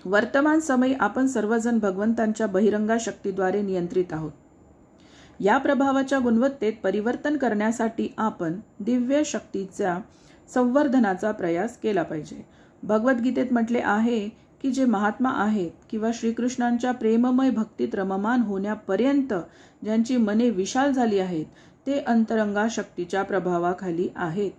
वर्तमान समयी आपण सर्वजण भगवंतांच्या बहिरंगा शक्तीद्वारे नियंत्रित आहोत. या प्रभावाच्या गुणवत्तेत परिवर्तन करण्यासाठी आपण दिव्य शक्तीच्या संवर्धनाचा प्रयास केला पाहिजे. भगवद्गीतेत म्हटले आहे की जे महात्मा आहेत किंवा श्रीकृष्णांच्या प्रेममय भक्तीत रममान होण्यापर्यंत ज्यांची मने विशाल झाली आहेत ते अंतरंगा शक्तीच्या प्रभावाखाली आहेत.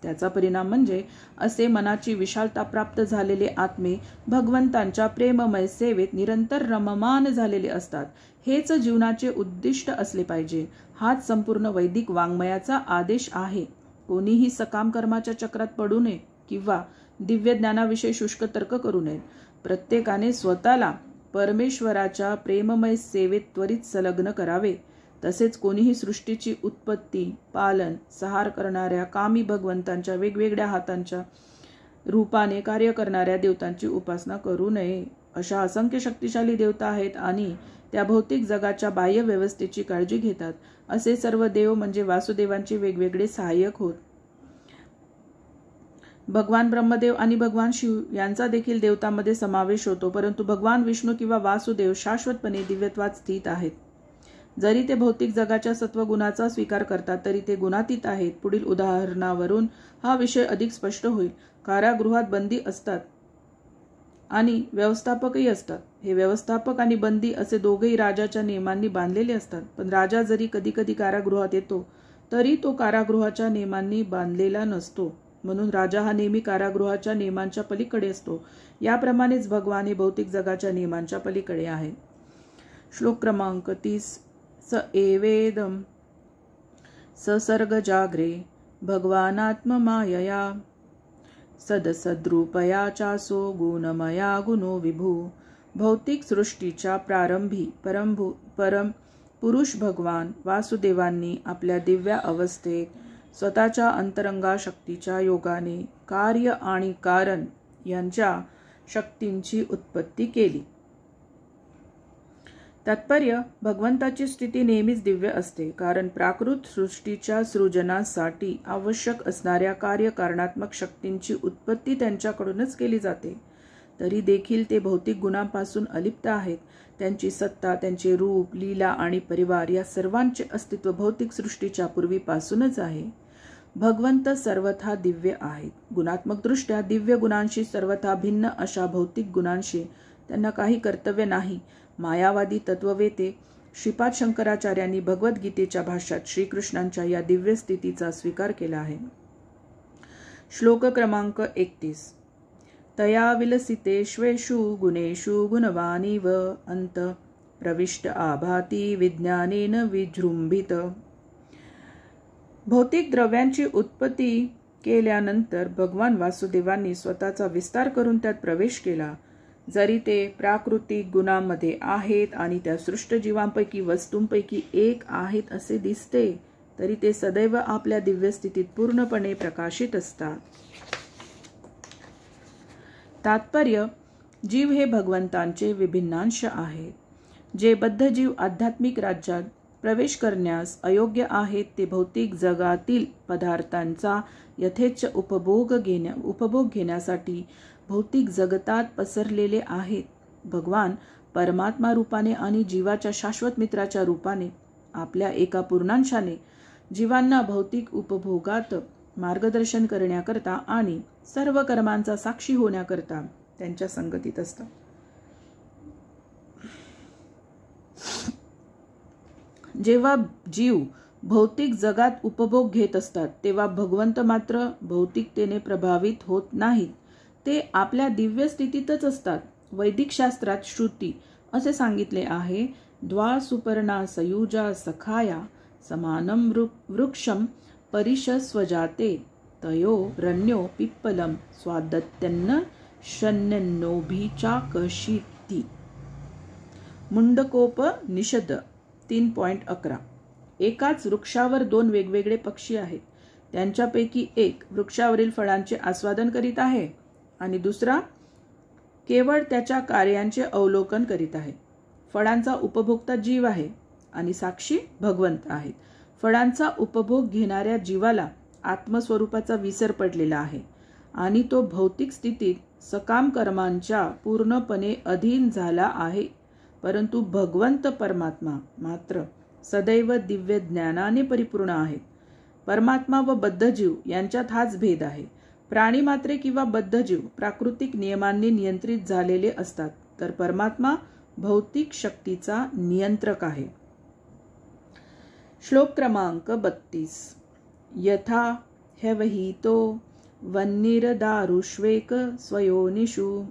त्याचा परिणाम म्हणजे असे मनाची विशालता प्राप्त झालेले आत्मे भगवंतांच्या प्रेममय सेवेत निरंतर रममान झालेले असतात. हेच जीवनाचे उद्दिष्ट असले पाहिजे. हाच संपूर्ण वैदिक वाङ्मयाचा आदेश आहे. कोणीही सकाम कर्माच्या चक्रात पडू नये किंवा दिव्य ज्ञानाविषयी शुष्क तर्क करू नये. प्रत्येकाने स्वतःला परमेश्वराच्या प्रेममय सेवेत त्वरित संलग्न करावे. तसेच कोणीही सृष्टीची उत्पत्ती, पालन, संहार करणाऱ्या कामी भगवंतांच्या वेगवेगळ्या हातांच्या रूपाने कार्य करणाऱ्या देवतांची उपासना करू नये. अशा असंख्य शक्तिशाली देवता आहेत आणि त्या भौतिक जगाच्या बाह्य व्यवस्थेची काळजी घेतात. असे सर्व देव म्हणजे वासुदेवांचे वेगवेगळे सहाय्यक होत. भगवान ब्रह्मदेव आणि भगवान शिव यांचा देखील देवतांमध्ये समावेश होतो. परंतु भगवान विष्णू किंवा वासुदेव शाश्वतपणे दिव्यत्वात स्थित आहेत. जरी ते भौतिक जगाच्या सत्वगुणाचा स्वीकार करतात तरी ते गुणातीत आहेत. पुढील उदाहरणावरून हा विषय अधिक स्पष्ट होईल. कारागृहात बंदी असतात आणि व्यवस्थापकही असतात. हे व्यवस्थापक आणि बंदी असे दोघेही राजाच्या नियमांनी बांधलेले असतात. पण राजा जरी कधी कधी कारागृहात येतो तरी तो कारागृहाच्या नियमांनी बांधलेला नसतो. म्हणून राजा हा नेहमी कारागृहाच्या नियमांच्या पलीकडे असतो. याप्रमाणेच भगवान हे भौतिक जगाच्या नियमांच्या पलीकडे आहे. श्लोक क्रमांक 30. स एवेदम ससर्ग जाग्रे भगवानात्ममायया सदसद्रूपया चासो गुणमया गुणो विभू. भौतिक सृष्टीच्या प्रारंभी परम पुरुष भगवान वासुदेवांनी आपल्या दिव्य अवस्थेत स्वतःच्या अंतरंगा शक्तीच्या योगाने कार्य आणि कारण यांच्या शक्तींची उत्पत्ती केली. तात्पर्य: भगवंताची स्थिती नेहमीच दिव्य असते, कारण प्राकृत सृष्टीच्या सृजनासाठी आवश्यक असणाऱ्या कार्यकारणात्मक शक्तींची उत्पत्ती त्यांच्याकडूनच केली जाते. तरी देखील ते भौतिक गुणांपासून अलिप्त आहेत. त्यांची सत्ता, त्यांचे रूप, लीला आणि परिवार या सर्वांचे अस्तित्व भौतिक सृष्टीच्या पूर्वीपासूनच आहे. भगवंत सर्वथा दिव्य आहेत. गुणात्मक दृष्ट्या दिव्य गुणांशी सर्वथा भिन्न अशा भौतिक गुणांशी त्यांना काही कर्तव्य नाही. मायावादी तत्ववेते श्रीपाद शंकराचार्यांनी भगवद्गीतेच्या भाष्यात श्रीकृष्णांच्या या दिव्य स्थितीचा स्वीकार केला आहे. श्लोक क्रमांक 31. तया विलसितेष्वेषु गुणेषु गुणवानिव अंत प्रविष्ट आभाती विज्ञानेन विजृंभित. भौतिक द्रव्यांची उत्पत्ती केल्यानंतर भगवान वासुदेवांनी स्वतःचा विस्तार करून त्यात प्रवेश केला. जरी ते प्राकृतिक गुणांमध्ये आहेत आणि त्या सृष्टजीवांपैकी वस्तूंपैकी एक आहेत असे दिसते, तरी ते सदैव आपल्या दिव्य स्थितीत पूर्णपणे प्रकाशित असतात. तात्पर्य: जीव हे भगवंतांचे विभिन्नांश आहेत. जे बद्ध जीव आध्यात्मिक राज्यात प्रवेश करण्यास अयोग्य आहेत ते भौतिक जगातील पदार्थांचा यथेच्छ उपभोग घेण्यासाठी भौतिक जगतात पसरलेले आहेत. भगवान परमात्मा रूपाने आणि जीवाच्या शाश्वत मित्राच्या रूपाने आपल्या एका पूर्णांशाने जीवांना भौतिक उपभोगात मार्गदर्शन करण्याकरता आणि सर्व कर्मांचा साक्षी होण्याकरता त्यांच्या संगतीत असतात. जेव्हा जीव भौतिक जगात उपभोग घेत असतात तेव्हा भगवंत मात्र भौतिकतेने प्रभावित होत नाहीत. ते आपल्या दिव्य स्थितीतच असतात. वैदिक शास्त्रात श्रुती असे सांगितले आहे, द्वा सुपर्णा सयुजा सखाया समानम वृक्षम परिशस्वजाते तयो रण्यो पिप्पलम स्वादत्यन्न शन्यन्नोभिचाकशीति. मुंडकोप निषद 3.11. एकाच वृक्षावर दोन वेगवेगळे पक्षी आहेत. त्यांच्यापैकी एक वृक्षावरील फळांचे आस्वादन करीत आहे आणि दुसरा केवळ त्याच्या कार्यांचे अवलोकन करीत आहे. फळांचा उपभोक्ता जीव आहे आणि साक्षी भगवंत आहेत. फळांचा उपभोग घेणाऱ्या जीवाला आत्मस्वरूपाचा विसर पडलेला आहे आणि तो भौतिक स्थितीत सकाम कर्मांच्या पूर्णपणे अधीन झाला आहे. परंतु भगवंत परमात्मा मात्र सदैव दिव्य ज्ञानाने परिपूर्ण आहेत. परमात्मा व बद्धजीव यांच्यात हाच भेद आहे. प्राणी मात्रे किंवा बद्धजीव प्राकृतिक नियमांनी नियंत्रित झालेले असतात, तर परमात्मा भौतिक शक्तीचा नियंत्रक आहे. श्लोक क्रमांक 32. यथा ह्यवहितो वह्निरदारुष्वेक स्वयोनिषु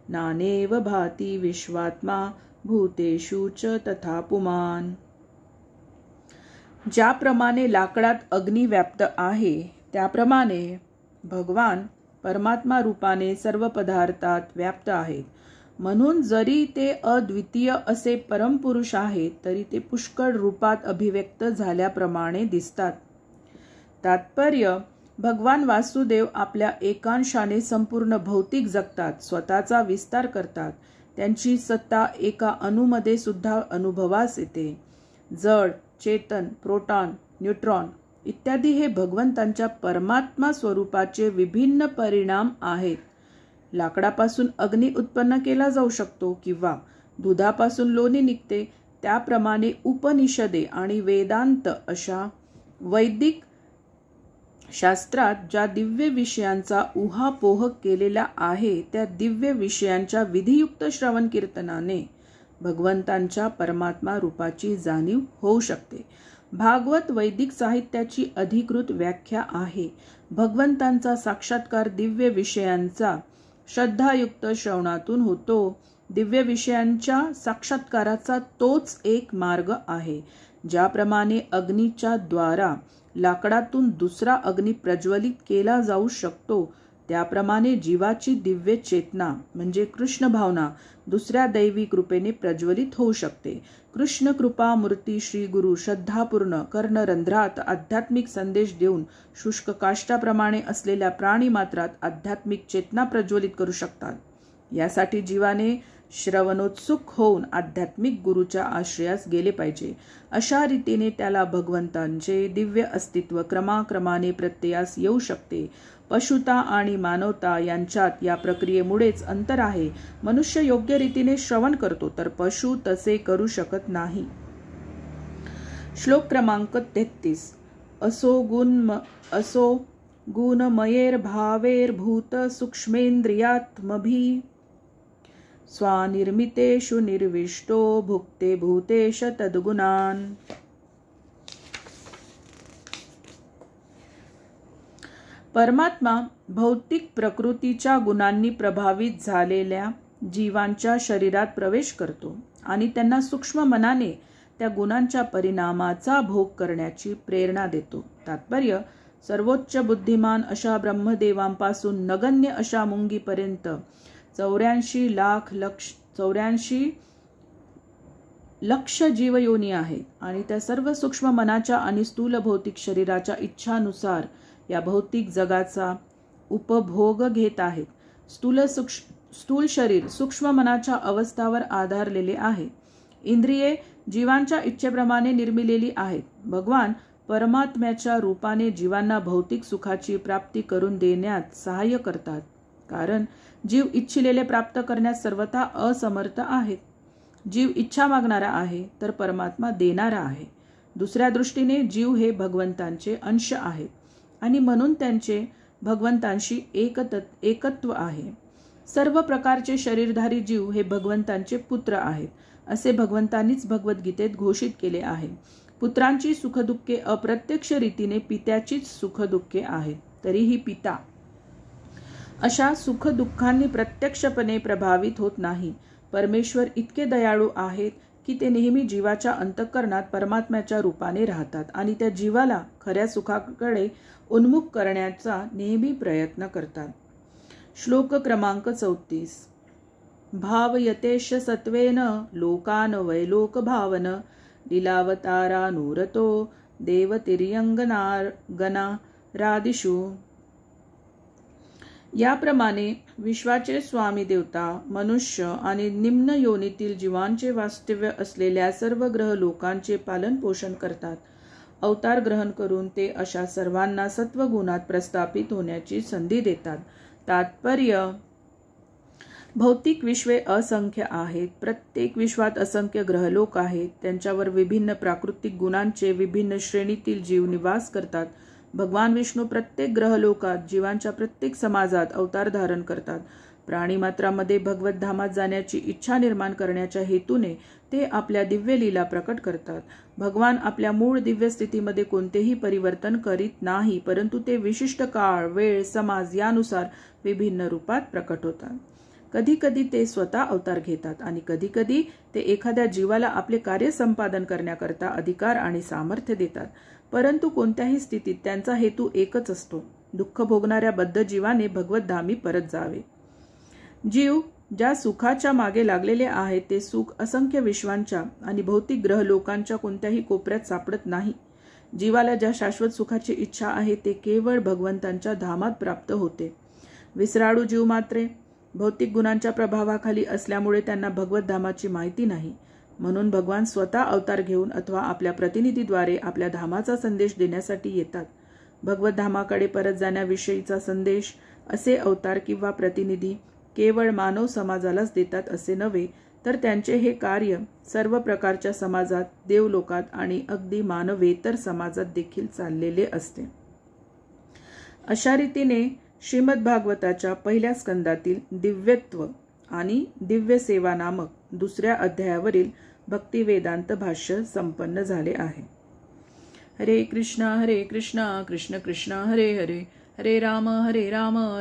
नानेव भाति विश्वात्मा भूतेषु च तथा पुमान. ज्याप्रमाणे लाकडात अग्नी व्याप्त आहे त्याप्रमाणे भगवान परमात्मा रूपाने सर्व पदार्थात व्याप्त आहेत. म्हणून जरी ते अद्वितीय असे परमपुरुष आहेत तरी ते पुष्कळ रूपात अभिव्यक्त झाल्याप्रमाणे दिसतात. तात्पर्य: भगवान वासुदेव आपल्या एकांशाने संपूर्ण भौतिक जगतात स्वतःचा विस्तार करतात. त्यांची सत्ता एका अणूमध्ये सुद्धा अनुभवास येते. जड, चेतन, प्रोटॉन, न्यूट्रॉन इत्यादी हे भगवंतांच्या परमात्मा स्वरूपाचे विभिन्न परिणाम आहेत. लाकडापासून अग्नी उत्पन्न केला जाऊ शकतो किंवा दुधापासून लोणी निघते. त्याप्रमाणे उपनिषदे आणि वेदांत अशा वैदिक शास्त्रात ज्या दिव्य विषयांचा उहापोह केलेला आहे त्या दिव्य विषयांच्या विधियुक्त श्रवण कीर्तनाने भगवंतांच्या परमात्मा रूपाची जाणीव होऊ शकते. भागवत वैदिक साहित्याची अधिकृत व्याख्या आहे. भगवंतांचा साक्षात्कार दिव्य विषयांचा श्रद्धायुक्त श्रवणातून होतो. दिव्य विषयांच्या साक्षात्काराचा तोच एक मार्ग आहे. ज्याप्रमाणे अग्नीच्या द्वारा लाकडातून दुसरा अग्नी प्रज्वलित केला जाऊ शकतो, त्याप्रमाणे जीवाची दिव्य चेतना म्हणजे कृष्ण भावना दुसऱ्या दैवी कृपेने प्रज्वलित होऊ शकते. कृष्ण कृपा मूर्ती श्री गुरु श्रद्धापूर्ण कर्णरंध्रात आध्यात्मिक संदेश देऊन शुष्क काष्ठाप्रमाणे असलेल्या प्राणी मात्रात आध्यात्मिक चेतना प्रज्वलित करू शकतात. यासाठी जीवाने श्रवणोत्सुक होऊन आध्यात्मिक गुरुच्या आश्रयास गेले पाहिजे. अशा रीतीने त्याला भगवंतांचे दिव्य अस्तित्व क्रमाक्रमाने प्रत्ययास येऊ शकते. पशुता आणि मानवता यांच्यात या प्रक्रियेमुळेच अंतर आहे. मनुष्य योग्य रीतीने श्रवण करतो तर पशु तसे करू शकत नाही. श्लोक क्रमांक 33. असो गुणमयैर्भावैर्भूत सूक्ष्मेंद्रियात्मभिः स्वानिर्मितेषु निर्विष्टो भुक्ते भूतेश तद्गुणान्. परमात्मा भौतिक प्रकृतीच्या गुणांनी प्रभावित झालेल्या जीवांच्या शरीरात प्रवेश करतो आणि त्यांना सूक्ष्म मनाने त्या गुणांच्या परिणामाचा भोग करण्याची प्रेरणा देतो. तात्पर्य, सर्वोच्च बुद्धिमान अशा ब्रह्मदेवांपासून नगण्य अशा मुंगीपर्यंत 84 लक्ष जीवयोनी आहेत आणि त्या सर्व सूक्ष्म मनाच्या आणि स्थूल भौतिक शरीराच्या इच्छानुसार या भौतिक जगाचा उपभोग घेत आहेत. स्थूल शरीर सूक्ष्म मनाच्या अवस्थावर आधारलेले आहे. इंद्रिये जीवांच्या इच्छेप्रमाणे निर्मिलेली आहेत. भगवान परमात्म्याच्या रूपाने जीवांना भौतिक सुखाची प्राप्ती करून देण्यात सहाय्य करतात, कारण जीव इच्छिलेले प्राप्त करण्यास सर्वथा असमर्थ आहेत. जीव इच्छा मागणारा आहे तर परमात्मा देणारा आहे. दुसऱ्या दृष्टीने जीव हे भगवंतांचे अंश आहेत आणि म्हणून त्यांचे भगवंतांशी एकत्व आहे. सर्व प्रकारचे शरीरधारी जीव हे भगवंतांचे पुत्र आहेत असे भगवंतांनीच भगवद्गीतेत घोषित केले आहे. पुत्रांची सुखदुःखे अप्रत्यक्ष रीतीने पित्याचीच सुखदुःखे आहेत. तरीही पिता अशा सुखदुःखांनी प्रत्यक्षपणे प्रभावित होत नाही. परमेश्वर इतके दयाळू आहेत की ते नेहमी जीवाच्या अंतःकरणात परमात्म्याच्या रूपाने राहतात आणि त्या जीवाला खऱ्या सुखाकडे उन्मुख करण्याचा नेहमी प्रयत्न करतात. श्लोक क्रमांक 34. भावयतेश सत्वेन लोकान वैलोक भावन लीलावतारानुरतो देवतिर्यंगनारादिषु. याप्रमाणे विश्वाचे स्वामी देवता, मनुष्य आणि निम्न योनीतील जीवांचे वास्तव्य असलेल्या सर्व ग्रह लोकांचे पालन पोषण करतात. अवतार ग्रहण करून ते अशा सर्वांना सत्वगुणात प्रस्थापित होण्याची संधी देतात. तात्पर्य, भौतिक विश्वे असंख्य आहेत. प्रत्येक विश्वात असंख्य ग्रहलोक आहेत. त्यांच्यावर विभिन्न प्राकृतिक गुणांचे विभिन्न श्रेणीतील जीव निवास करतात. भगवान विष्णू प्रत्येक ग्रहलोकात जीवांच्या प्रत्येक समाजात अवतार धारण करतात. प्राणीमात्रामध्ये भगवत धामात जाण्याची इच्छा निर्माण करण्याच्या हेतूने ते आपल्या दिव्य लीला प्रकट करतात. भगवान आपल्या मूळ दिव्य स्थितीमध्ये कोणतेही परिवर्तन करीत नाही, परंतु ते विशिष्ट काळ, वेळ, समाज यानुसार विभिन्न रूपात प्रकट होतात. कधी कधी ते स्वतः अवतार घेतात आणि कधी कधी ते एखाद्या जीवाला आपले कार्य संपादन करण्याकरता अधिकार आणि सामर्थ्य देतात. परंतु कोणत्याही स्थितीत त्यांचा हेतू एकच असतो, दुःख भोगणाऱ्या बद्ध जीवाने भगवतधामी परत जावे. जीव ज्या सुखाच्या मागे लागलेले आहेत ते सुख असंख्य विश्वांच्या आणि भौतिक ग्रह लोकांच्या कोणत्याही कोपऱ्यात सापडत नाही. जीवाला ज्या शाश्वत सुखाची इच्छा आहे ते केवळ भगवंतांच्या धामात प्राप्त होते. विसराळू जीव मात्रे भौतिक गुणांच्या प्रभावाखाली असल्यामुळे त्यांना भगवत धामाची माहिती नाही. म्हणून भगवान स्वतः अवतार घेऊन अथवा आपल्या प्रतिनिधीद्वारे आपल्या धामाचा संदेश देण्यासाठी येतात. भगवत धामाकडे परत जाण्याविषयीचा संदेश असे अवतार किंवा प्रतिनिधी केवळ मानव समाजालाच देतात असे नव्हे, तर त्यांचे हे कार्य सर्व प्रकारच्या समाजात, देवलोकात आणि अगदी मानवेतर समाजात देखील चाललेले असते. अशा रीतीने श्रीमद भागवताच्या पहिल्या स्कंदातील दिव्यत्व आणि दिव्य सेवा नामक दुसऱ्या अध्यायावरील भक्ती वेदांत भाष्य संपन्न झाले आहे. हरे कृष्ण कृष्ण कृष्ण हरे हरे, हरे राम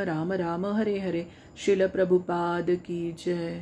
राम राम हरे हरे. श्रील प्रभुपाद की जय.